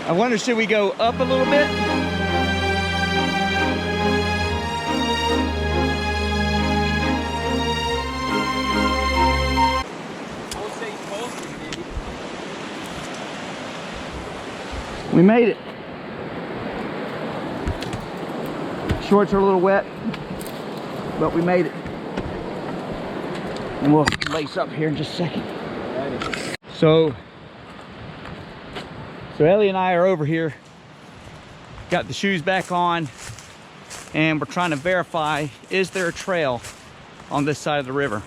I wonder, should we go up a little bit? We'll say close, maybe. We made it. Shorts are a little wet, but we made it. And we'll lace up here in just a second. So Ellie and I are over here, got the shoes back on, and we're trying to verify, is there a trail on this side of the river?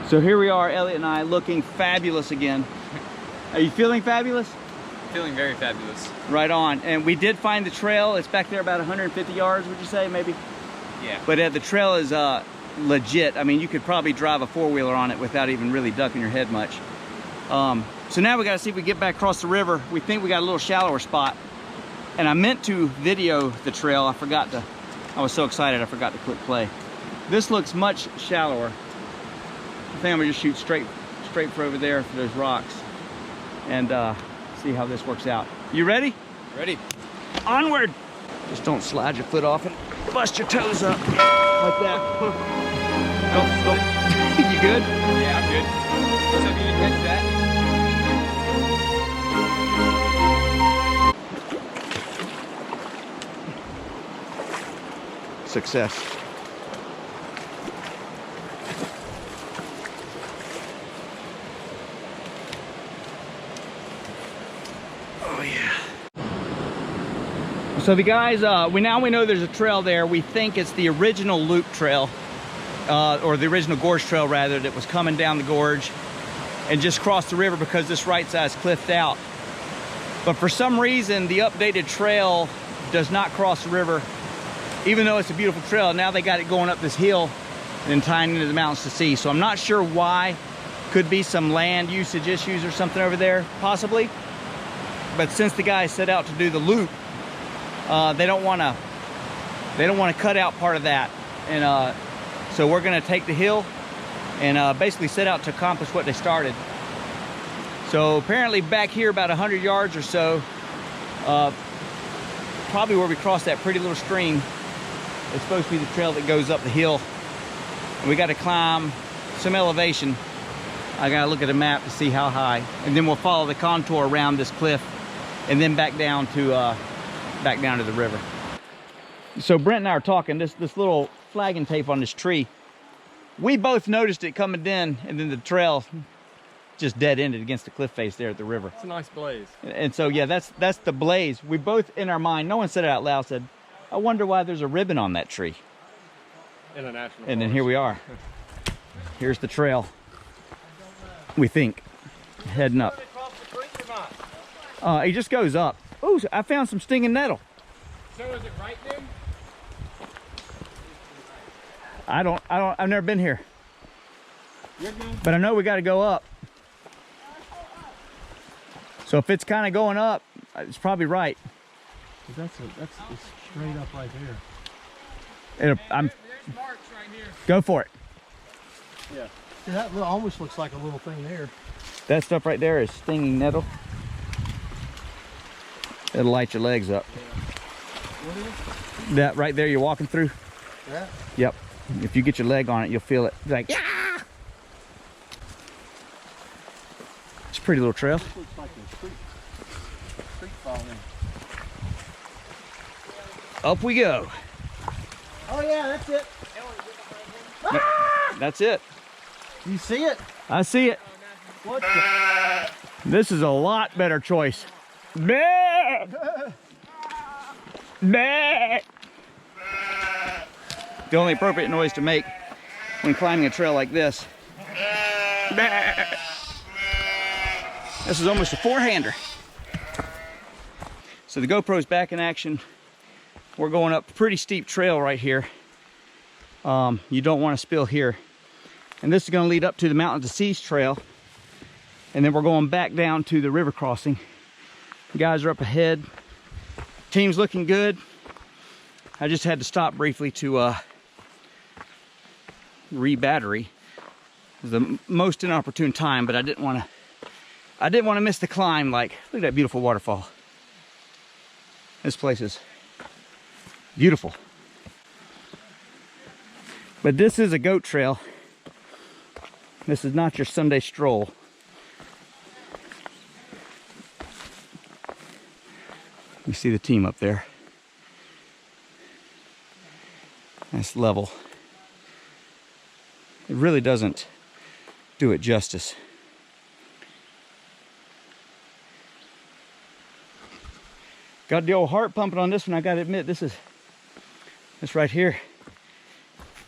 So here we are, Elliot and I, looking fabulous again. Are you feeling fabulous? Feeling very fabulous. Right on. And we did find the trail. It's back there about 150 yards, would you say, maybe? Yeah. But the trail is legit. I mean, you could probably drive a four-wheeler on it without even really ducking your head much. So now we got to see if we get back across the river. We think we got a little shallower spot. And I meant to video the trail. I was so excited I forgot to click play. This looks much shallower. I think I'm gonna just shoot straight for over there for those rocks and see how this works out. You ready? Ready. Onward! Just don't slide your foot off and bust your toes up like that. Don't. You good? Yeah, I'm good. What's up, you didn't catch that? Success. Oh yeah. So the guys, we know there's a trail there. We think it's the original loop trail, or the original gorge trail rather, that was coming down the gorge and just crossed the river because this right side's cliffed out. But for some reason, the updated trail does not cross the river, even though it's a beautiful trail. Now they got it going up this hill and then tying into the mountains to sea. So I'm not sure why. Could be some land usage issues or something over there, possibly. But since the guys set out to do the loop, they don't want to cut out part of that. And so we're going to take the hill and basically set out to accomplish what they started. So apparently back here about 100 yards or so, probably where we crossed that pretty little stream, it's supposed to be the trail that goes up the hill. And we got to climb some elevation. I got to look at a map to see how high, and then we'll follow the contour around this cliff and then back down to the river. So Brent and I are talking, this little flagging tape on this tree, we both noticed it coming in, and then the trail just dead-ended against the cliff face there at the river. It's a nice blaze. And so yeah, that's the blaze. We both in our mind, no one said it out loud, said, I wonder why there's a ribbon on that tree. In a national And then forest. here we are. Here's the trail, we think, heading up. It just goes up. Ooh, I found some stinging nettle. So is it right then? I've never been here. You're good. But I know we got to go up. So if it's kind of going up, it's probably right. That's straight up right there. I'm, There's marks right here. go for it. Yeah. See, that almost looks like a little thing there. That stuff right there is stinging nettle. It'll light your legs up. What is it? That right there you're walking through? That? Yep. If you get your leg on it, you'll feel it. It's like, yeah! It's a pretty little trail. This looks like a creek falling. Up we go. Oh yeah, that's it. That's it. You see it? I see it. What the? This is a lot better choice. Bah! Bah! The only appropriate noise to make when climbing a trail like this. Bah! This is almost a four-hander. So the GoPro's back in action. We're going up a pretty steep trail right here. You don't want to spill here. And this is going to lead up to the Mountain to Seas trail. And then we're going back down to the river crossing. The guys are up ahead. Team's looking good. I just had to stop briefly to re-battery. It was the most inopportune time, but I didn't want to miss the climb. Like, look at that beautiful waterfall. This place is beautiful. But this is a goat trail. This is not your Sunday stroll. You see the team up there. Nice level. It really doesn't do it justice. Got the old heart pumping on this one. I gotta admit, this right here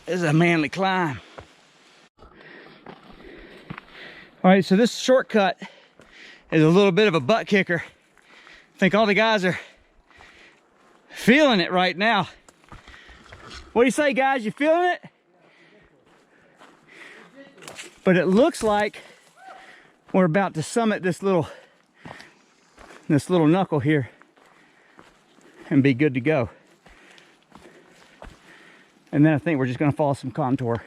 is a manly climb. All right, so this shortcut is a little bit of a butt kicker. I think all the guys are feeling it right now. What do you say, guys? You feeling it? But it looks like we're about to summit this little knuckle here and be good to go. And then I think we're just going to follow some contour.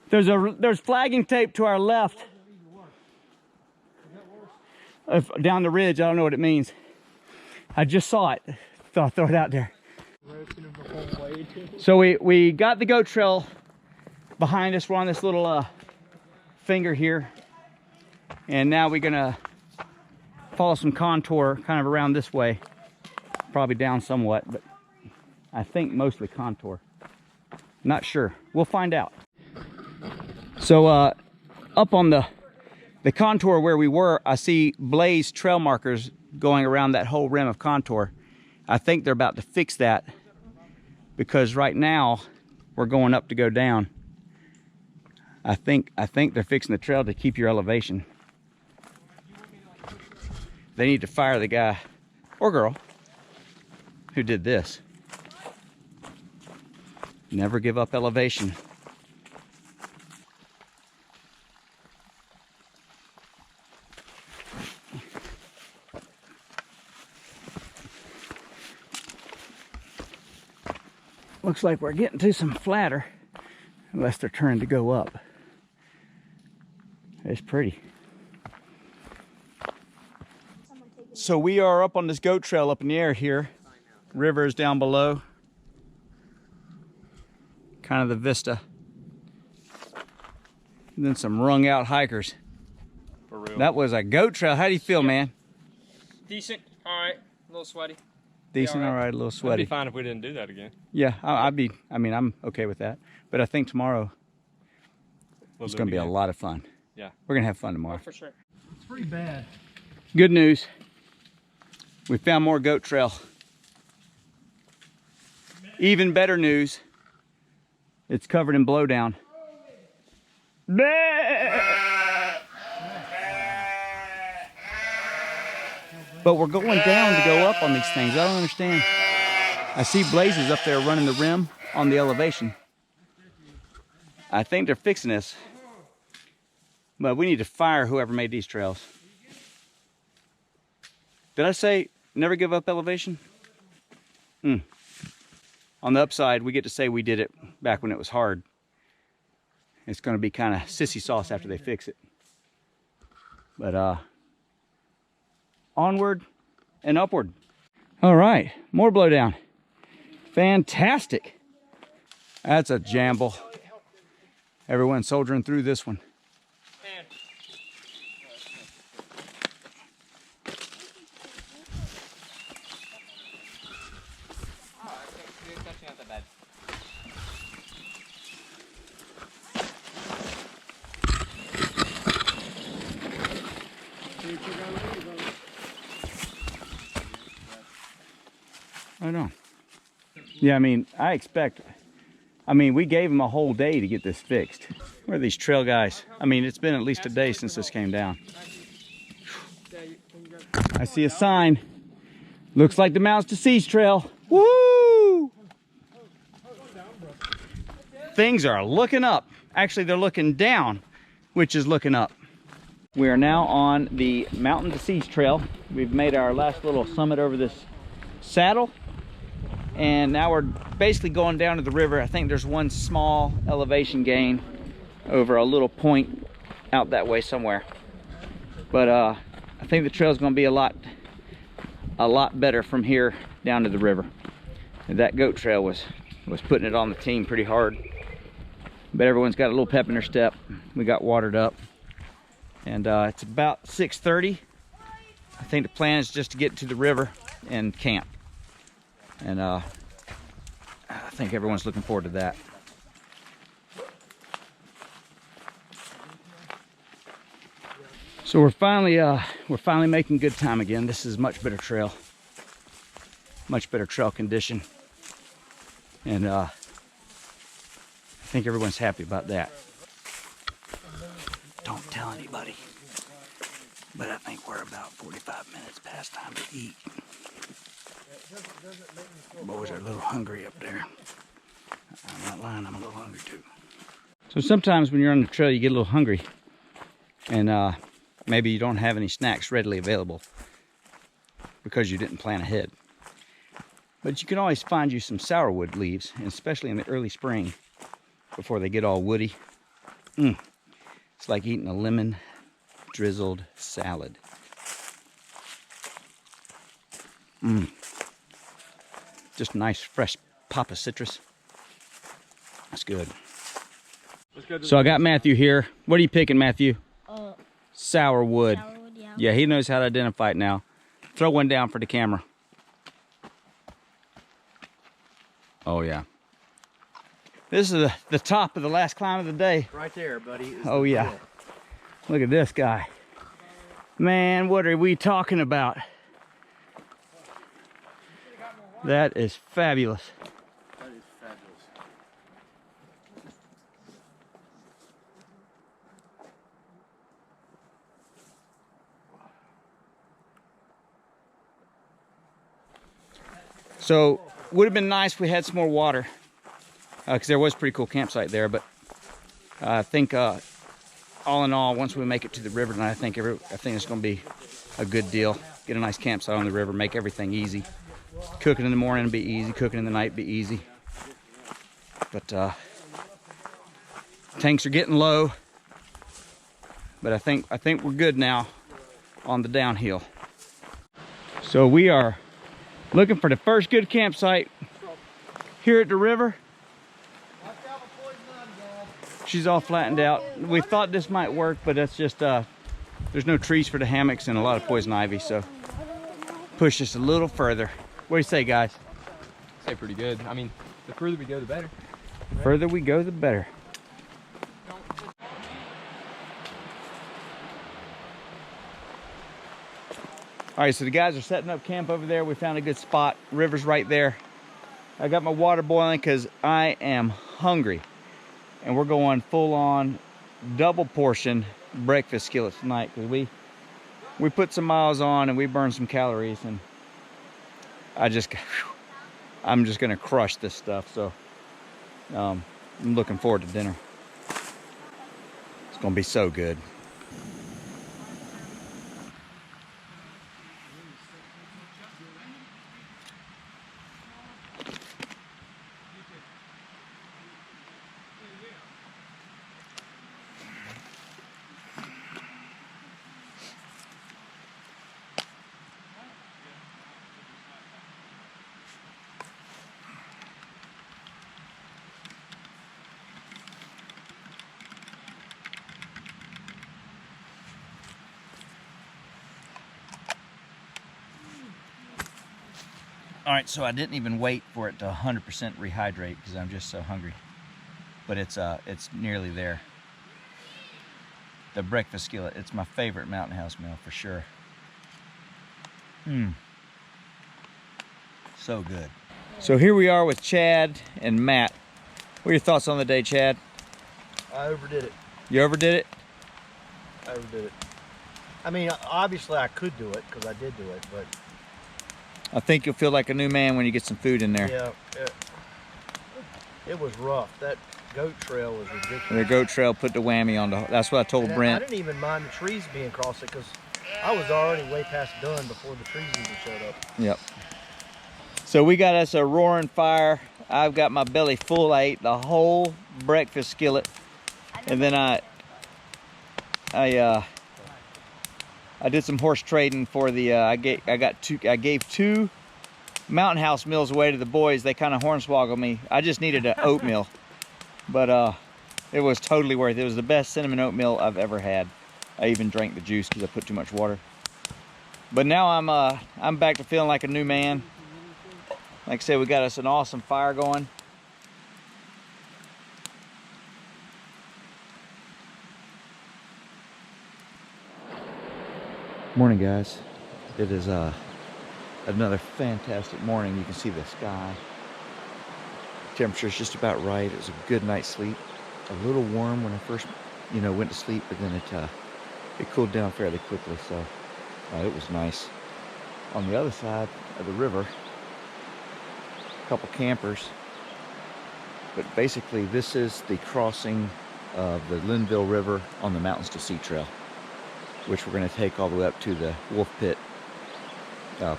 There's flagging tape to our left. Down the ridge, I don't know what it means. I just saw it, so I'll throw it out there. So we got the goat trail behind us. We're on this little finger here. And now we're gonna follow some contour kind of around this way. Probably down somewhat, but I think mostly contour. Not sure, we'll find out. So up on the contour where we were, I see blaze trail markers going around that whole rim of contour. I think they're about to fix that because right now we're going up to go down. I think they're fixing the trail to keep your elevation. They need to fire the guy or girl who did this. Never give up elevation. Looks like we're getting to some flatter, unless they're turning to go up. It's pretty. So we are up on this goat trail up in the air here. River is down below. Kind of the vista. And then some wrung out hikers. For real. That was a goat trail. How do you feel, man? Decent. All right. A little sweaty. Decent, all right, a little It'd sweaty. be fine if we didn't do that again. Yeah, I'm okay with that. But I think tomorrow it's going to be a lot of fun. Yeah. We're going to have fun tomorrow. Oh, for sure. It's pretty bad. Good news. We found more goat trail. Even better news. It's covered in blowdown. But we're going down to go up on these things. I don't understand. I see blazes up there running the rim on the elevation. I think they're fixing this. But we need to fire whoever made these trails. Did I say never give up elevation? On the upside, we get to say we did it back when it was hard. It's going to be kind of sissy sauce after they fix it. But onward and upward. All right, more blowdown. Fantastic. That's a jamble. Everyone soldiering through this one. Right on. Yeah, I mean, we gave them a whole day to get this fixed. Where are these trail guys? I mean, it's been at least a day since this came down. I see a sign. Looks like the Mountains to Seas Trail. Woo! Things are looking up. Actually, they're looking down, which is looking up. We are now on the Mountain to Seas Trail. We've made our last little summit over this saddle. And now we're basically going down to the river. I think there's one small elevation gain over a little point out that way somewhere. But I think the trail's gonna be a lot better from here down to the river. That goat trail was putting it on the team pretty hard. But everyone's got a little pep in their step. We got watered up. And it's about 6:30. I think the plan is just to get to the river and camp. And I think everyone's looking forward to that. So we're finally making good time again. This is much better trail condition, and I think everyone's happy about that. Don't tell anybody, but I think we're about 45 minutes past time to eat. Boys are a little hungry up there. I'm not lying, I'm a little hungry too. So sometimes when you're on the trail, you get a little hungry, and maybe you don't have any snacks readily available because you didn't plan ahead. But you can always find you some sourwood leaves, and especially in the early spring before they get all woody. It's like eating a lemon drizzled salad. Just a nice fresh pop of citrus. That's good. So I got Matthew here. What are you picking, Matthew? Sourwood. Sourwood, yeah. Yeah, he knows how to identify it now. Throw one down for the camera. Oh yeah. This is the top of the last climb of the day. Right there, buddy. Oh yeah. Look at this guy. Man, what are we talking about? That is fabulous. That is fabulous. So, would have been nice if we had some more water, because there was a pretty cool campsite there. But I think, all in all, once we make it to the river tonight, I think it's going to be a good deal. Get a nice campsite on the river, make everything easy. Cooking in the morning be easy, cooking in the night be easy. But tanks are getting low. But I think we're good now on the downhill. So we are looking for the first good campsite here at the river. She's all flattened out. We thought this might work, but that's just there's no trees for the hammocks and a lot of poison ivy, so push us a little further. What do you say, guys? Say pretty good. I mean, the further we go, the better. The further we go, the better. All right, so the guys are setting up camp over there. We found a good spot. River's right there. I got my water boiling because I am hungry. And we're going full on double portion breakfast skillet tonight because we put some miles on and we burned some calories, and I'm just gonna crush this stuff. So I'm looking forward to dinner. It's gonna be so good. All right, so I didn't even wait for it to 100% rehydrate because I'm just so hungry. But it's nearly there. The breakfast skillet, it's my favorite Mountain House meal for sure. So good. So here we are with Chad and Matt. What are your thoughts on the day, Chad? I overdid it. You overdid it? I overdid it. I mean, obviously I could do it because I did do it, but I think you'll feel like a new man when you get some food in there. yeah, it was rough. That goat trail was ridiculous. The goat trail put the whammy on the. That's what I told Brent. I didn't even mind the trees being across it because I was already way past done before the trees even showed up. Yep. So we got us a roaring fire. I've got my belly full. I ate the whole breakfast skillet, and then I did some horse trading for the. I gave two Mountain House meals away to the boys. They kind of hornswoggled me. I just needed an oatmeal, but it was totally worth it. It was the best cinnamon oatmeal I've ever had. I even drank the juice because I put too much water. But now I'm back to feeling like a new man. Like I said, we got us an awesome fire going. Morning, guys. It is another fantastic morning. You can see the sky. Temperature's just about right. It was a good night's sleep. A little warm when I first, went to sleep, but then it cooled down fairly quickly. So it was nice. On the other side of the river, a couple campers. But basically, this is the crossing of the Linville River on the Mountains to Sea Trail, which we're going to take all the way up to the Wolf Pit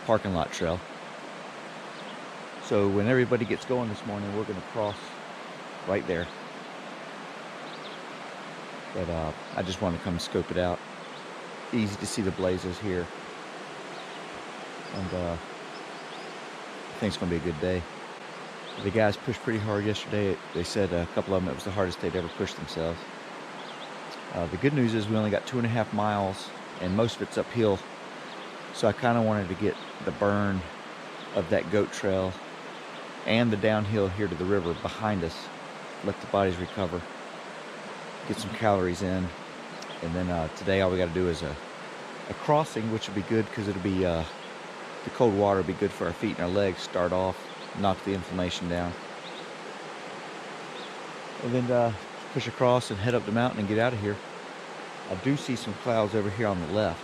parking lot trail. So when everybody gets going this morning, we're going to cross right there. But I just wanted to come scope it out. Easy to see the blazes here. And I think it's going to be a good day. The guys pushed pretty hard yesterday. They said a couple of them, it was the hardest they'd ever pushed themselves. The good news is we only got 2.5 miles and most of it's uphill. So I kind of wanted to get the burn of that goat trail and the downhill here to the river behind us. Let the bodies recover. Get some calories in. And then today all we got to do is a crossing, which will be good because it'll be, the cold water will be good for our feet and our legs. Start off, knock the inflammation down. And then push across and head up the mountain and get out of here. I do see some clouds over here on the left.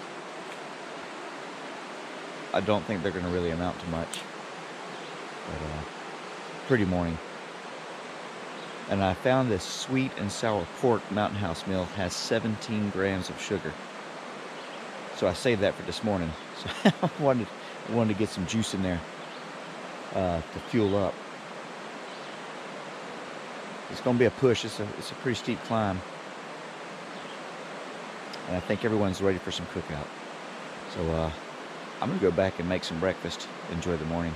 I don't think they're going to really amount to much. But pretty morning. And I found this sweet and sour pork Mountain House meal has 17 grams of sugar. So I saved that for this morning. So I wanted to get some juice in there to fuel up. It's going to be a push. It's a pretty steep climb. And I think everyone's ready for some cookout. So I'm going to go back and make some breakfast. Enjoy the morning.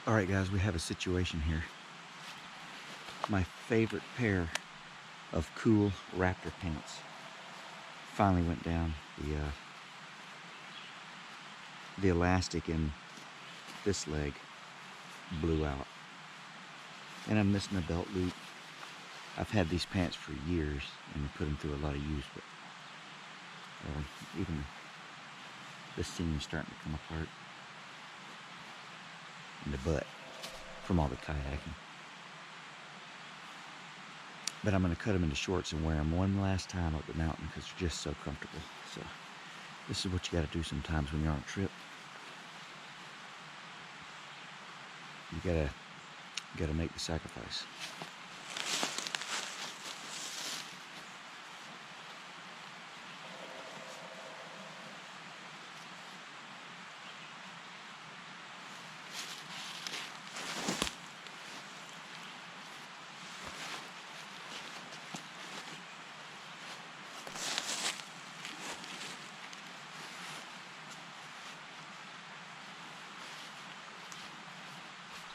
All right, guys, we have a situation here. My favorite pair of cool Raptor pants finally went down. The elastic in this leg blew out, and I'm missing a belt loop. I've had these pants for years and put them through a lot of use, but even the seam's starting to come apart in the butt from all the kayaking. But I'm going to cut them into shorts and wear them one last time up the mountain because they're just so comfortable. So this is what you got to do sometimes when you're on a trip. You gotta make the sacrifice.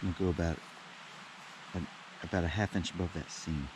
I'm gonna go about a half inch above that seam.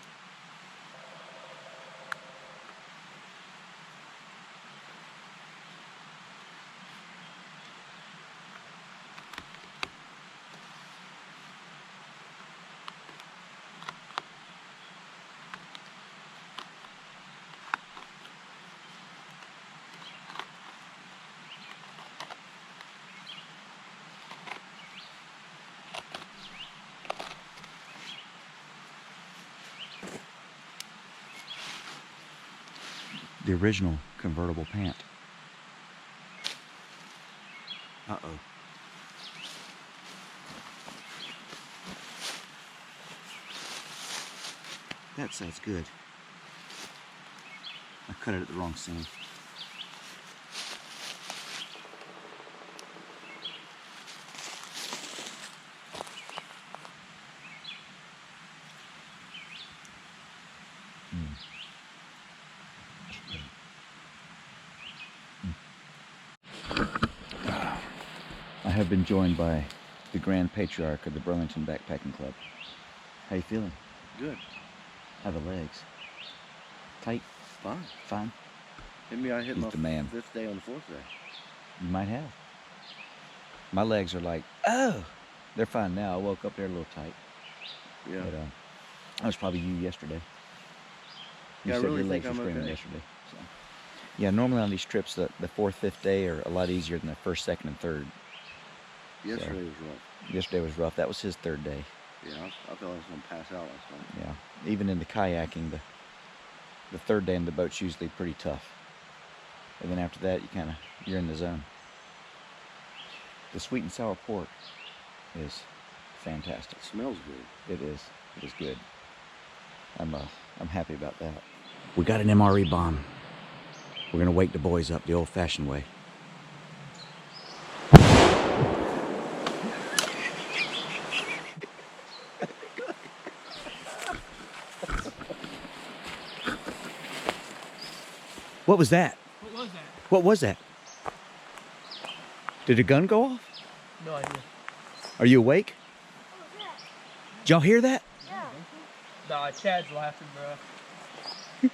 The original convertible pant. Uh-oh. That side's good. I cut it at the wrong seam. I have been joined by the Grand Patriarch of the Burlington Backpacking Club. How you feeling? Good. How are the legs? Tight? Fine. Fine? Maybe I hit He's my the man. 5th day on the 4th day. You might have. My legs are like, oh! They're fine now. I woke up there a little tight. Yeah. But, that was probably you yesterday. You Yeah, I said really your legs think were I'm screaming okay. yesterday. So. Yeah, normally on these trips, the 4th, 5th day are a lot easier than the 1st, 2nd, and 3rd. Yesterday was rough. Yesterday was rough. That was his 3rd day. Yeah, I felt like I was going to pass out last night. Yeah, even in the kayaking, the 3rd day in the boat's usually pretty tough. And then after that, you're in the zone. The sweet and sour pork is fantastic. It smells good. It is. It is good. I'm happy about that. We got an MRE bomb. We're gonna wake the boys up the old-fashioned way. What was that? What was that? What was that? Did a gun go off? No idea. Are you awake? Did y'all hear that? Yeah. Nah, Chad's laughing, bro.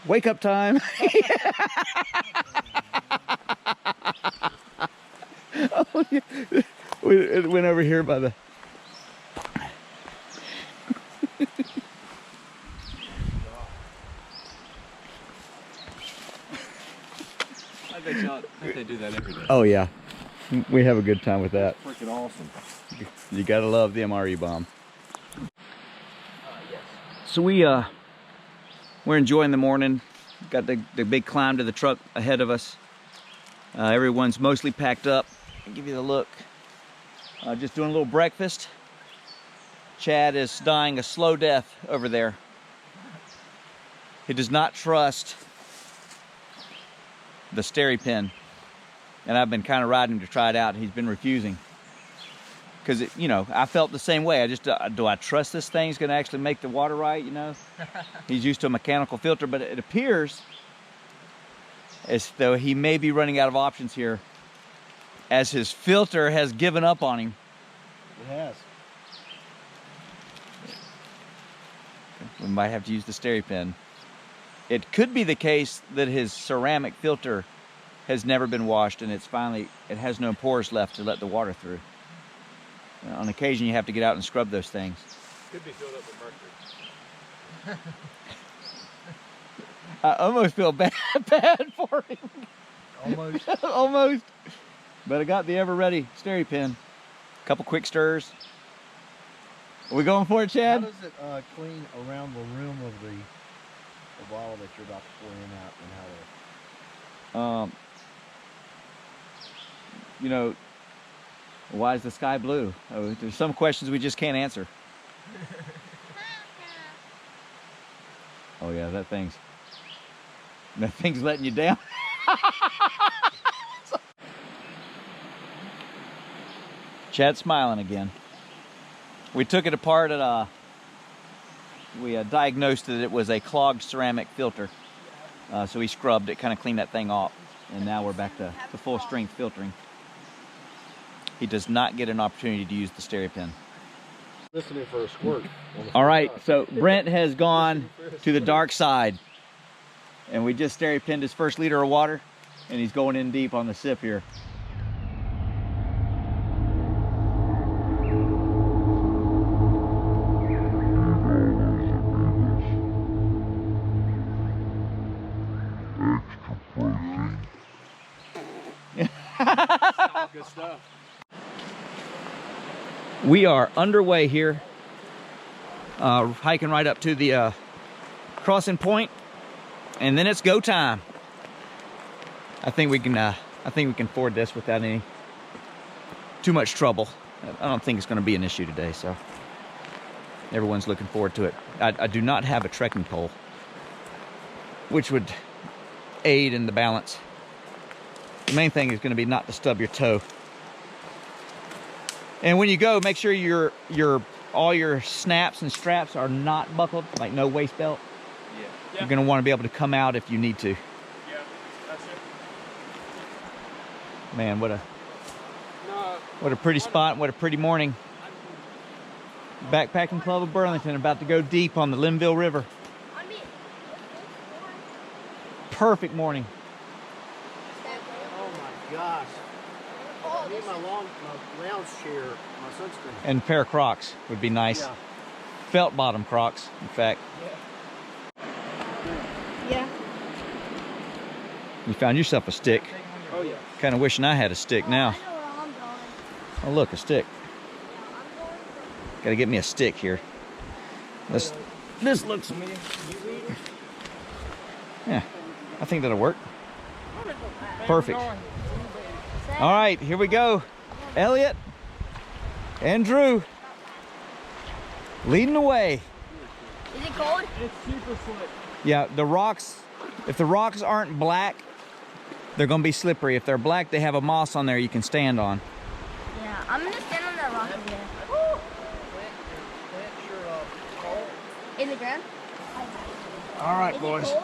Wake up time. Oh, yeah. It went over here by the... I bet they do that every day. Oh yeah, we have a good time with that. Freaking awesome. You gotta love the MRE bomb. So we're enjoying the morning. Got the big climb to the truck ahead of us. Everyone's mostly packed up. I'll give you the look. Just doing a little breakfast. Chad is dying a slow death over there. He does not trust the steri pin, and I've been kind of riding him to try it out. He's been refusing because I felt the same way. I just do I trust this thing's going to actually make the water right? He's used to a mechanical filter, but it appears as though he may be running out of options here, as his filter has given up on him. It has. We might have to use the stereo pen. It could be the case that his ceramic filter has never been washed and it has no pores left to let the water through. On occasion you have to get out and scrub those things. Could be filled up with mercury. I almost feel bad for him. Almost. Almost. But I got the ever-ready stereo pen. Couple quick stirs. Are we going for it, Chad? How does it clean around the rim of the bottle that you're about to pour in out and out of? You know, why is the sky blue? Oh, there's some questions we just can't answer. Oh yeah, that thing's letting you down. Chad's smiling again. We took it apart at we diagnosed that it was a clogged ceramic filter. So we scrubbed it, kind of cleaned that thing off, and now we're back to full strength filtering. He does not get an opportunity to use the stereo pen. Listening for a squirt. All right, so Brent has gone to the dark side, and we just stereo penned his first liter of water, and he's going in deep on the sip here. Good stuff. We are underway here, hiking right up to the crossing point, and then it's go time. I think we can ford this without too much trouble. I don't think it's going to be an issue today, so everyone's looking forward to it. I do not have a trekking pole, which would aid in the balance. The main thing is going to be not to stub your toe. And when you go, make sure all your snaps and straps are not buckled, like no waist belt. Yeah. You're going to want to be able to come out if you need to. Yeah, that's it. Man, what a pretty spot, what a pretty morning. Backpacking Club of Burlington about to go deep on the Linville River. Perfect morning. Oh my gosh. I need my lounge chair, my sunscreen. And a pair of Crocs would be nice. Yeah. Felt bottom Crocs, in fact. Yeah. You found yourself a stick. Oh yeah. Kind of wishing I had a stick now. I know where I'm going. Oh look, a stick. I'm going. Gotta get me a stick here. This looks... Yeah, I think that'll work. Perfect. All right, here we go. Elliot and Drew leading the way. Is it cold? It's super slick. Yeah, the rocks, if the rocks aren't black, they're gonna be slippery. If they're black, they have a moss on there you can stand on. Yeah, I'm gonna stand on that rock again. In the ground? All right, Is boys. it cold?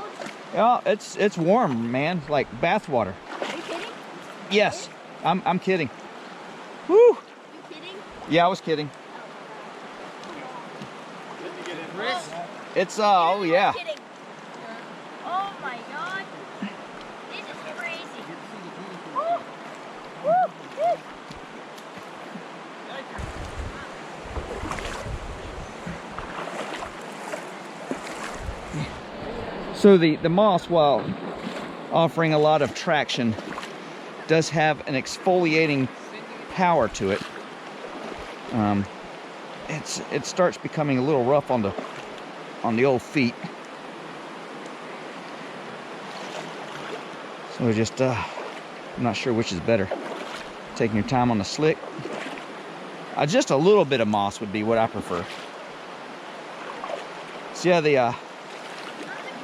Yeah, it's warm, man, like bath water. Are you kidding? Yes, I'm kidding. Woo! You kidding? Yeah, I was kidding. It's oh yeah. Kidding. Oh my god. This is crazy. Woo. Woo. Woo. So the moss, while offering a lot of traction, does have an exfoliating power to it. It starts becoming a little rough on the old feet. So just I'm not sure which is better. Taking your time on the slick. Just a little bit of moss would be what I prefer. So yeah,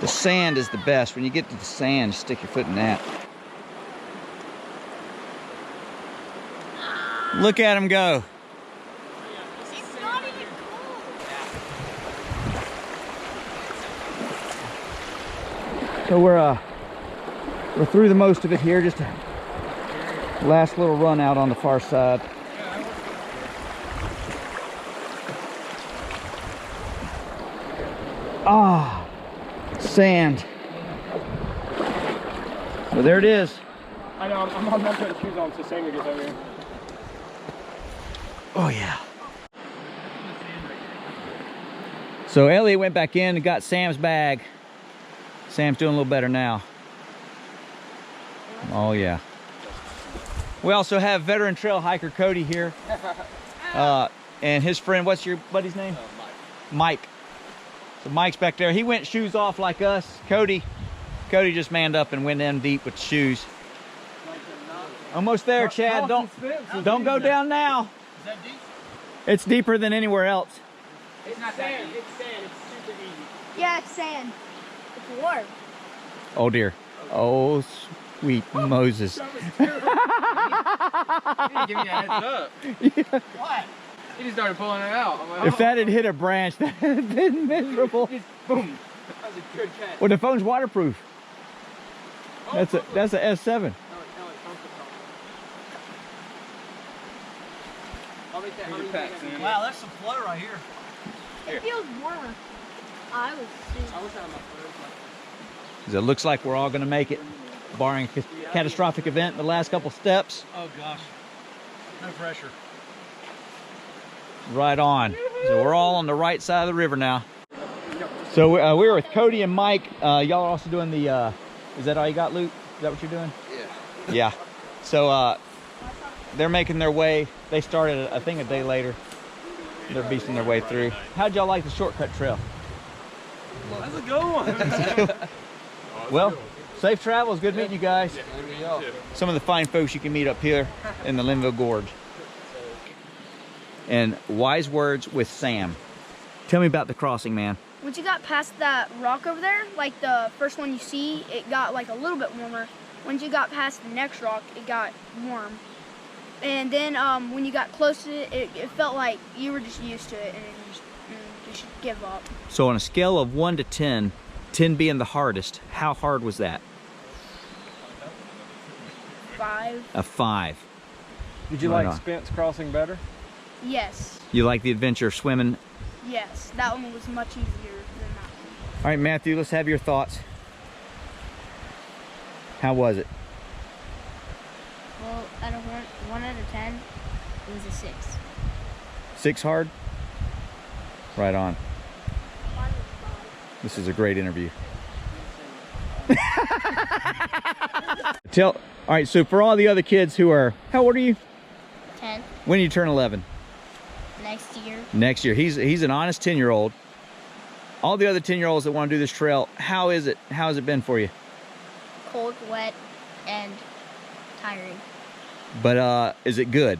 the sand is the best. When you get to the sand, stick your foot in that. Look at him go. It's not even cold. So we're through the most of it here. Just a last little run out on the far side. Ah, sand. Well, there it is. I know, I'm not putting shoes on so Samuel gets over here. Oh yeah. So Elliot went back in and got Sam's bag. Sam's doing a little better now. Oh yeah. We also have veteran trail hiker Cody here. And his friend, what's your buddy's name? Mike. So Mike's back there. He went shoes off like us. Cody just manned up and went in deep with shoes. Almost there, Chad. Don't go down now. Is that deep? It's deeper than anywhere else. It's not sand. It's sand. It's super easy. Yeah, it's sand. It's warm. Oh dear. Oh sweet Moses. You didn't give me a heads up. Yeah. What? He just started pulling it out. I'm like, If that had hit a branch, that would have been miserable. just boom. That was a good catch. Well, the phone's waterproof. That's a S7. Wow, that's some flow right here. It feels warmer. I was super. I wish I had my phone. It looks like we're all going to make it, barring a catastrophic event in the last couple steps. Oh gosh. No pressure. Right on. So we're all on the right side of the river now. So we were with Cody and Mike. Y'all are also doing the, is that all you got, Luke? Is that what you're doing? Yeah. Yeah. So they're making their way. They started, I think, a day later. They're beasting their way through. How'd y'all like the shortcut trail? That's a good one. Well, safe travels. Good meeting you guys. Some of the fine folks you can meet up here in the Linville Gorge. And wise words with Sam. Tell me about the crossing, man. Once you got past that rock over there, like the first one you see, it got like a little bit warmer. Once you got past the next rock, it got warm. And then when you got close to it, it felt like you were just used to it and you just give up. So on a scale of 1 to 10, 10 being the hardest, how hard was that? 5. A 5. Did you Right like on. Spence crossing better? Yes. You like the adventure of swimming? Yes. That one was much easier than that one. All right, Matthew, let's have your thoughts. How was it? Well, out of 1 out of 10, it was a 6. 6 hard? Right on. This is a great interview. All right, so for all the other kids who are, how old are you? 10. When do you turn 11? Next year. Next year. He's an honest 10-year-old. All the other 10-year-olds that want to do this trail, how is it? How has it been for you? Cold, wet, and tiring. But is it good?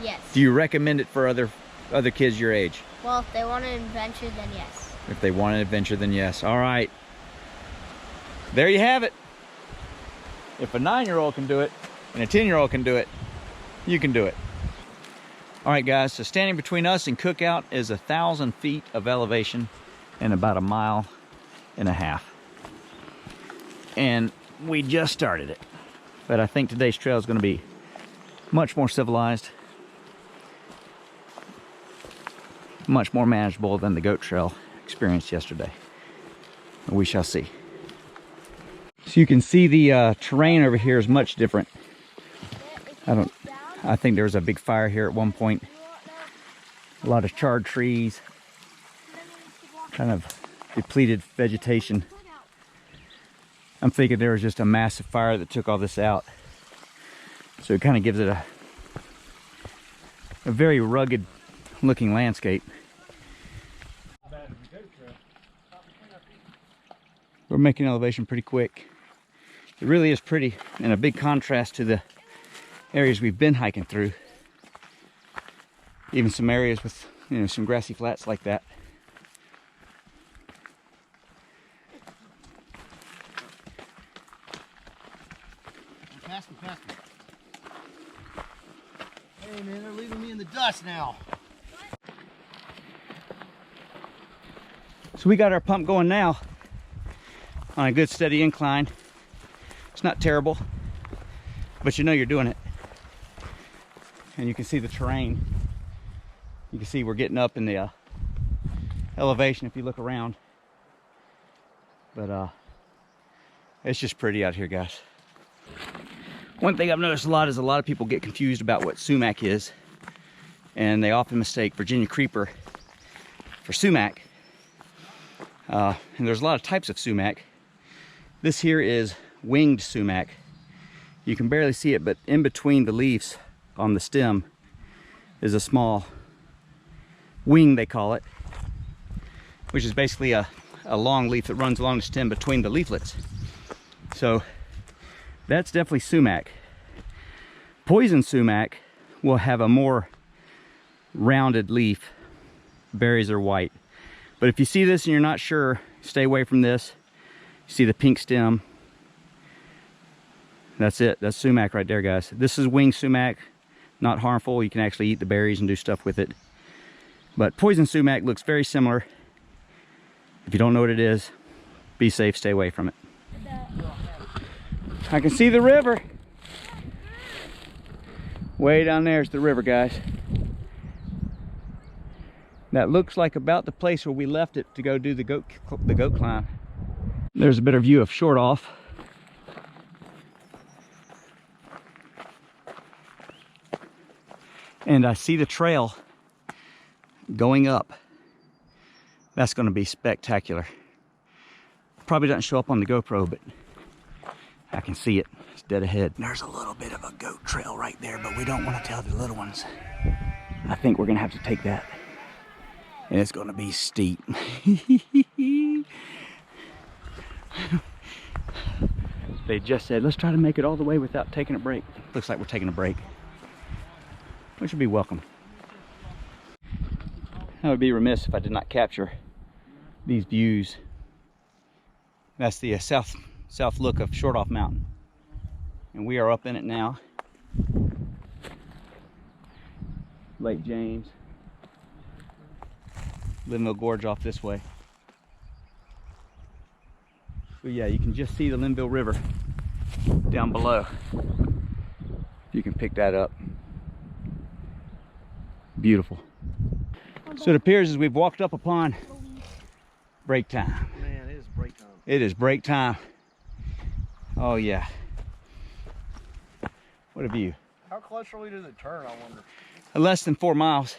Yes. Do you recommend it for other kids your age? Well, if they want an adventure, then yes. If they want an adventure, then yes. All right. There you have it. If a 9-year-old can do it and a 10-year-old can do it, you can do it. All right, guys, so standing between us and Cookout is 1,000 feet of elevation and about 1.5 miles. And we just started it. But I think today's trail is going to be much more civilized, much more manageable than the goat trail experienced yesterday. We shall see. So you can see the terrain over here is much different. I think there was a big fire here at one point. A lot of charred trees, kind of depleted vegetation. I'm thinking there was just a massive fire that took all this out. So it kind of gives it a very rugged looking landscape. We're making elevation pretty quick. It really is pretty, and a big contrast to the areas we've been hiking through. Even some areas with, you know, some grassy flats like that. Pass me. Hey man, they're leaving me in the dust now. So we got our pump going now on a good steady incline. It's not terrible, but you know you're doing it. And you can see the terrain. You can see we're getting up in the elevation if you look around. But it's just pretty out here, guys. One thing I've noticed a lot is a lot of people get confused about what sumac is, and they often mistake Virginia creeper for sumac. And there's a lot of types of sumac. This here is winged sumac. You can barely see it, but in between the leaves on the stem is a small wing, they call it, which is basically a long leaf that runs along the stem between the leaflets. So that's definitely sumac. Poison sumac will have a more rounded leaf. Berries are white. But if you see this and you're not sure, stay away from this. You see the pink stem. That's it. That's sumac right there, guys. This is winged sumac. Not harmful. You can actually eat the berries and do stuff with it. But poison sumac looks very similar. If you don't know what it is, be safe, stay away from it. I can see the river. Way down there is the river, guys. That looks like about the place where we left it to go do the goat climb. There's a better view of Short Off. And I see the trail going up. That's going to be spectacular. Probably doesn't show up on the GoPro, but I can see it. It's dead ahead. There's a little bit of a goat trail right there, but we don't want to tell the little ones. I think we're going to have to take that. And it's going to be steep. They just said, let's try to make it all the way without taking a break. Looks like we're taking a break, which would be welcome. I would be remiss if I did not capture these views. That's the south look of Short Off Mountain. And we are up in it now. Lake James. Linville Gorge off this way. But yeah, you can just see the Linville River down below. You can pick that up. Beautiful. So it appears as we've walked up upon break time. Man, it is break time. It is break time. Oh yeah. What a view. How close are we to the turn, I wonder? Less than 4 miles.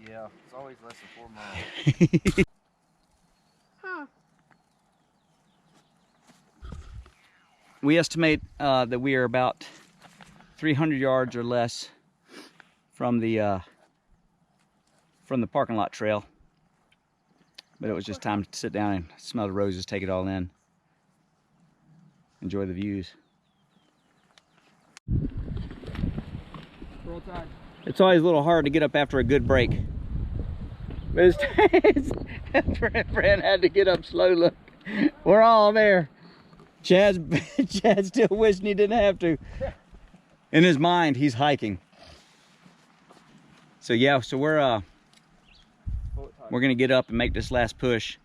Yeah, it's always less than 4 miles. Huh. We estimate that we are about 300 yards or less from the parking lot trail. But it was just time to sit down and smell the roses, take it all in. Enjoy the views. Roll Tide. It's always a little hard to get up after a good break. But Brent had to get up slow, look. We're all there. Chad's still wishing he didn't have to. In his mind, he's hiking. So yeah, so we're gonna get up and make this last push.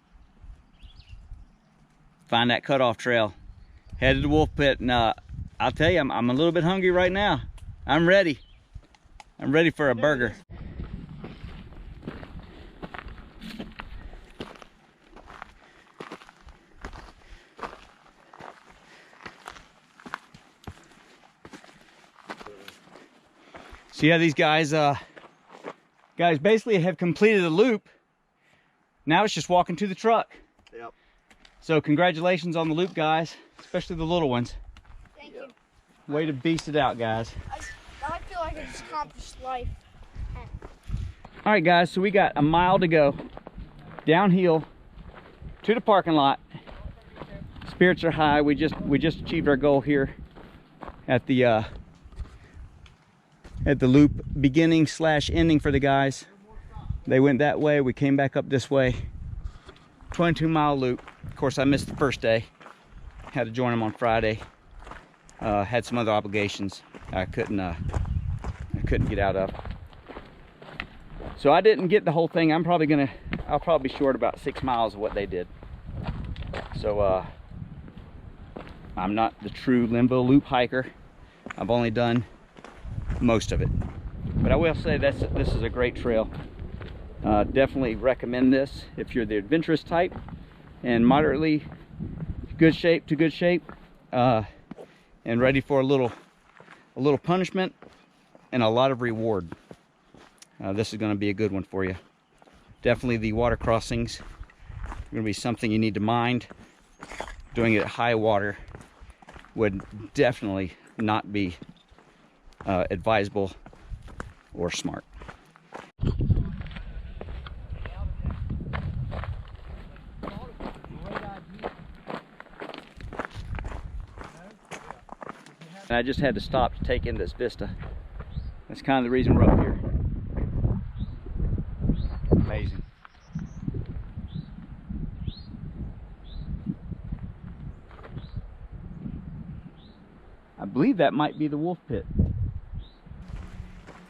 Find that cutoff trail. Head to the wolf pit, and I'll tell you, I'm a little bit hungry right now. I'm ready. I'm ready for a burger. So yeah, these guys basically have completed a loop. Now it's just walking to the truck. Yep. So congratulations on the loop, guys, especially the little ones. Thank you. Way to beast it out, guys. I feel like I just accomplished life. All right, guys, so we got a mile to go downhill to the parking lot. Spirits are high. We just achieved our goal here at the loop beginning / ending for the guys. They went that way, we came back up this way. 22-mile loop. Of course, I missed the first day. Had to join them on Friday. Had some other obligations I couldn't get out of. So I didn't get the whole thing. I'll probably be short about 6 miles of what they did. So I'm not the true Linville Loop hiker. I've only done most of it, but I will say this is a great trail. Definitely recommend this if you're the adventurous type and moderately good shape to good shape, and ready for a little punishment and a lot of reward. This is going to be a good one for you. Definitely the water crossings are going to be something you need to mind. Doing it at high water would definitely not be advisable or smart. And I just had to stop to take in this vista. That's kind of the reason we're up here. Amazing. I believe that might be the wolf pit.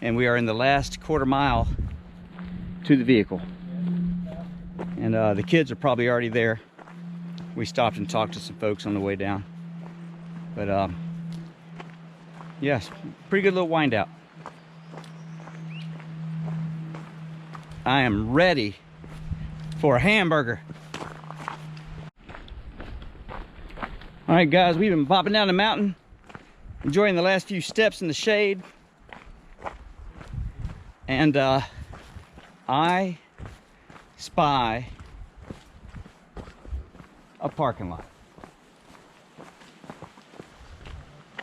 And we are in the last quarter mile to the vehicle. And the kids are probably already there. We stopped and talked to some folks on the way down. But yes, pretty good little wind out. I am ready for a hamburger. All right, guys, we've been bopping down the mountain, enjoying the last few steps in the shade. And I spy a parking lot.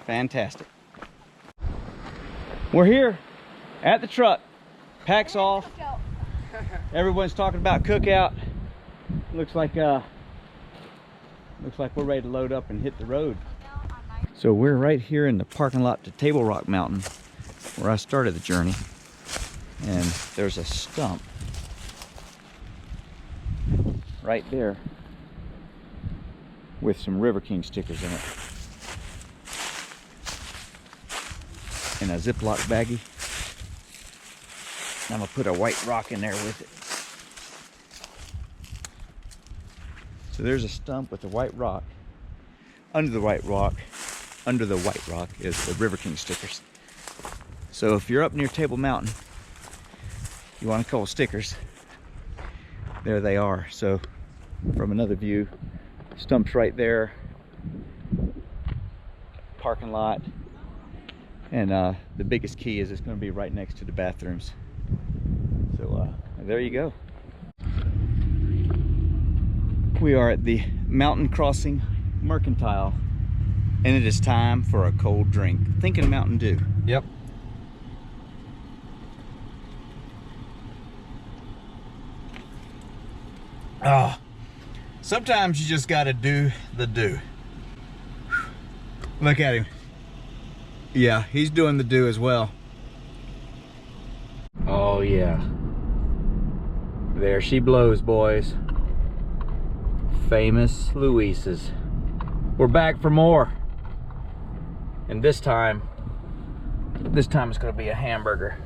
Fantastic. We're here at the truck. Pack's off. Everyone's talking about cookout. Looks like we're ready to load up and hit the road. So we're right here in the parking lot to Table Rock Mountain, where I started the journey. And there's a stump right there with some River King stickers in it. In a Ziploc baggie. I'm gonna put a white rock in there with it. So there's a stump with a white rock. Under the white rock is the River King stickers. So if you're up near Table Mountain, you want a couple stickers, there they are. So from another view, stump's right there, parking lot, and the biggest key is it's going to be right next to the bathrooms. So there you go. We are at the Mountain Crossing Mercantile, and it is time for a cold drink. Thinking Mountain Dew. Yep. Oh, sometimes you just gotta do the do. Look at him. Yeah, he's doing the do as well. Oh yeah. There she blows, boys. Famous Louise's. We're back for more. And this time it's gonna be a hamburger.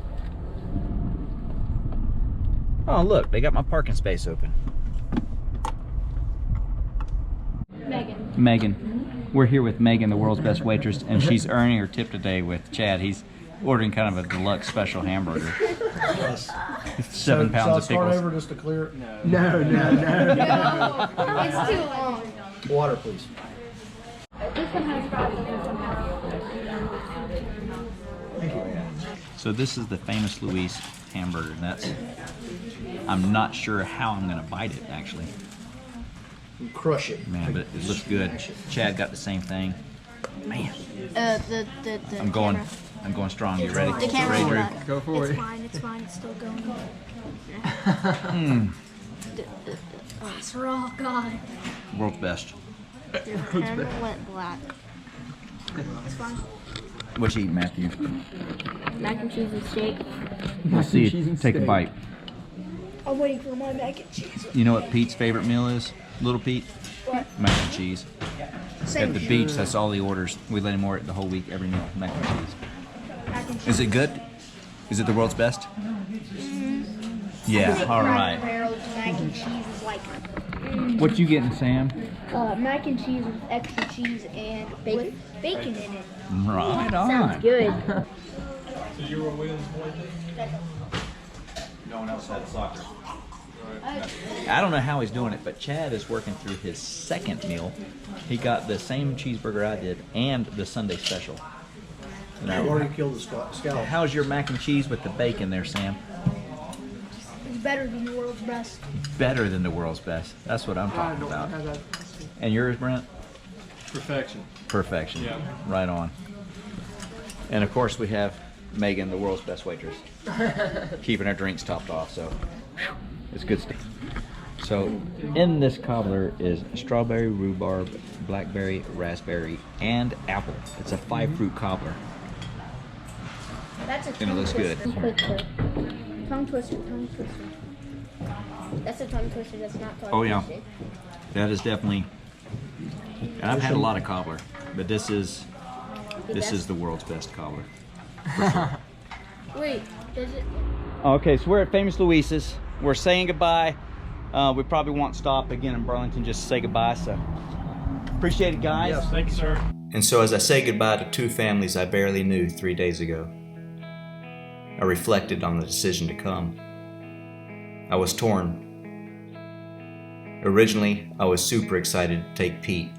Oh look, they got my parking space open. Megan. We're here with Megan, the world's best waitress, and she's earning her tip today with Chad. He's ordering kind of a deluxe special hamburger. Yes. 7 pounds of pickles. Start over just to clear it? No, it's too long. Water, please. So this is the famous Louise hamburger. I'm not sure how I'm gonna bite it actually. Crush it. Man, but it looks good. Chad got the same thing. Man. I'm going strong. You ready? The camera Ready, will Drew? not. Go for it. It's fine, it's still going. Mm. It's raw, God. World's best. The camera went black. It's fine. What you eating, Matthew? Mac and cheese and steak. Let's see. cheese and Take a steak. bite. I'm waiting for my mac and cheese. You know what Pete's favorite meal is? Little Pete? What? Mac and cheese. At the beach, that's all he orders. We let him order it the whole week, every meal. Mac and cheese. Mac and cheese. Is it good? Is it the world's best? Yeah, all right. Mac and cheese is like What you getting, Sam? mac and cheese with extra cheese and bacon in it. Right on. Good. So you were Williams boy? No one else had soccer. I don't know how he's doing it, but Chad is working through his second meal. He got the same cheeseburger I did and the Sunday special. I've already killed the scallop. How's your mac and cheese with the bacon there, Sam? It's better than the world's best. Better than the world's best. That's what I'm talking about. And yours, Brent? Perfection. Perfection. Yeah. Right on. And of course we have Megan, the world's best waitress, keeping our drinks topped off. So it's good stuff. So in this cobbler is strawberry, rhubarb, blackberry, raspberry, and apple. It's a 5-fruit cobbler. That's a And it looks good. Tongue twister, tongue twister. That's a tongue twister. That's not tongue Oh, yeah. twisted. That is definitely. And I've had a lot of cobbler, but this is the world's best cobbler. Wait, does it? Okay, so we're at Famous Louise's. We're saying goodbye. We probably won't stop again in Burlington just to say goodbye. So appreciate it, guys. Yes, thank you, sir. And so as I say goodbye to 2 families I barely knew 3 days ago, I reflected on the decision to come. I was torn. Originally, I was super excited to take Pete.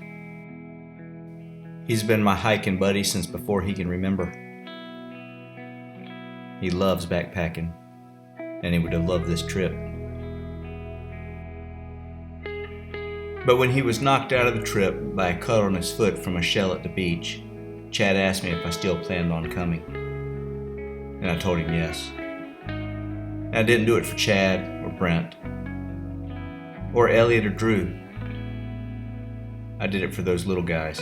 He's been my hiking buddy since before he can remember. He loves backpacking, and he would have loved this trip. But when he was knocked out of the trip by a cut on his foot from a shell at the beach, Chad asked me if I still planned on coming. And I told him yes. And I didn't do it for Chad or Brent or Elliot or Drew. I did it for those little guys.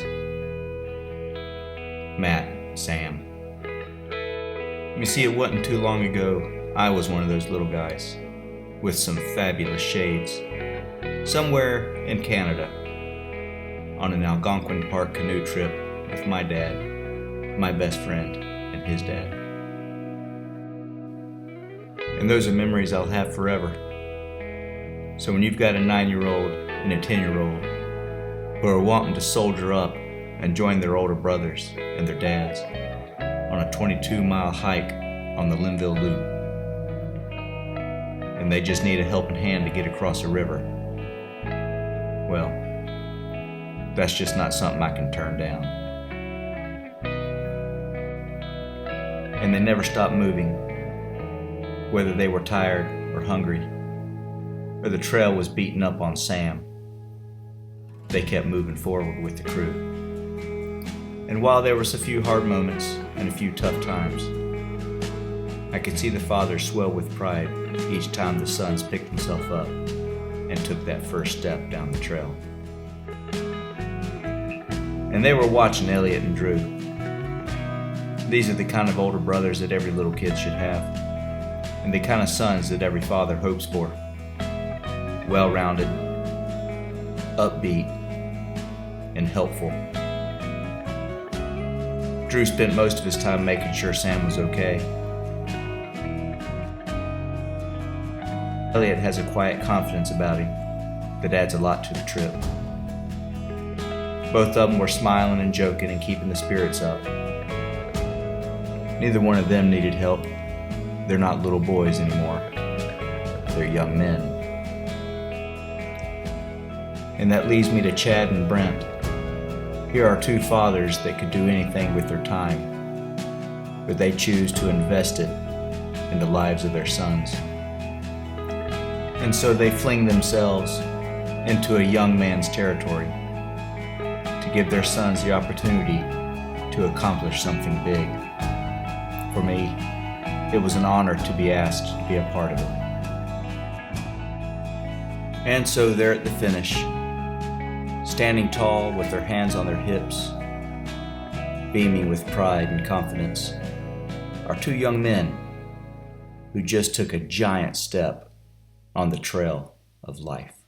Matt, Sam. You see, it wasn't too long ago I was one of those little guys with some fabulous shades somewhere in Canada on an Algonquin Park canoe trip with my dad, my best friend, and his dad. And those are memories I'll have forever. So when you've got a 9-year-old and a 10-year-old who are wanting to soldier up and join their older brothers and their dads on a 22-mile hike on the Linville Loop, and they just need a helping hand to get across a river, well, that's just not something I can turn down. And they never stopped moving, whether they were tired or hungry, or the trail was beaten up on Sam. They kept moving forward with the crew. And while there was a few hard moments and a few tough times, I could see the fathers swell with pride each time the sons picked themselves up and took that first step down the trail. And they were watching Elliot and Drew. These are the kind of older brothers that every little kid should have, and the kind of sons that every father hopes for. Well-rounded, upbeat, and helpful. Drew spent most of his time making sure Sam was okay. Elliot has a quiet confidence about him that adds a lot to the trip. Both of them were smiling and joking and keeping the spirits up. Neither one of them needed help. They're not little boys anymore. They're young men. And that leads me to Chad and Brent. Here are 2 fathers that could do anything with their time, but they choose to invest it in the lives of their sons. And so they fling themselves into a young man's territory to give their sons the opportunity to accomplish something big. For me, it was an honor to be asked to be a part of it. And so they're at the finish, standing tall with their hands on their hips, beaming with pride and confidence, are 2 young men who just took a giant step on the trail of life.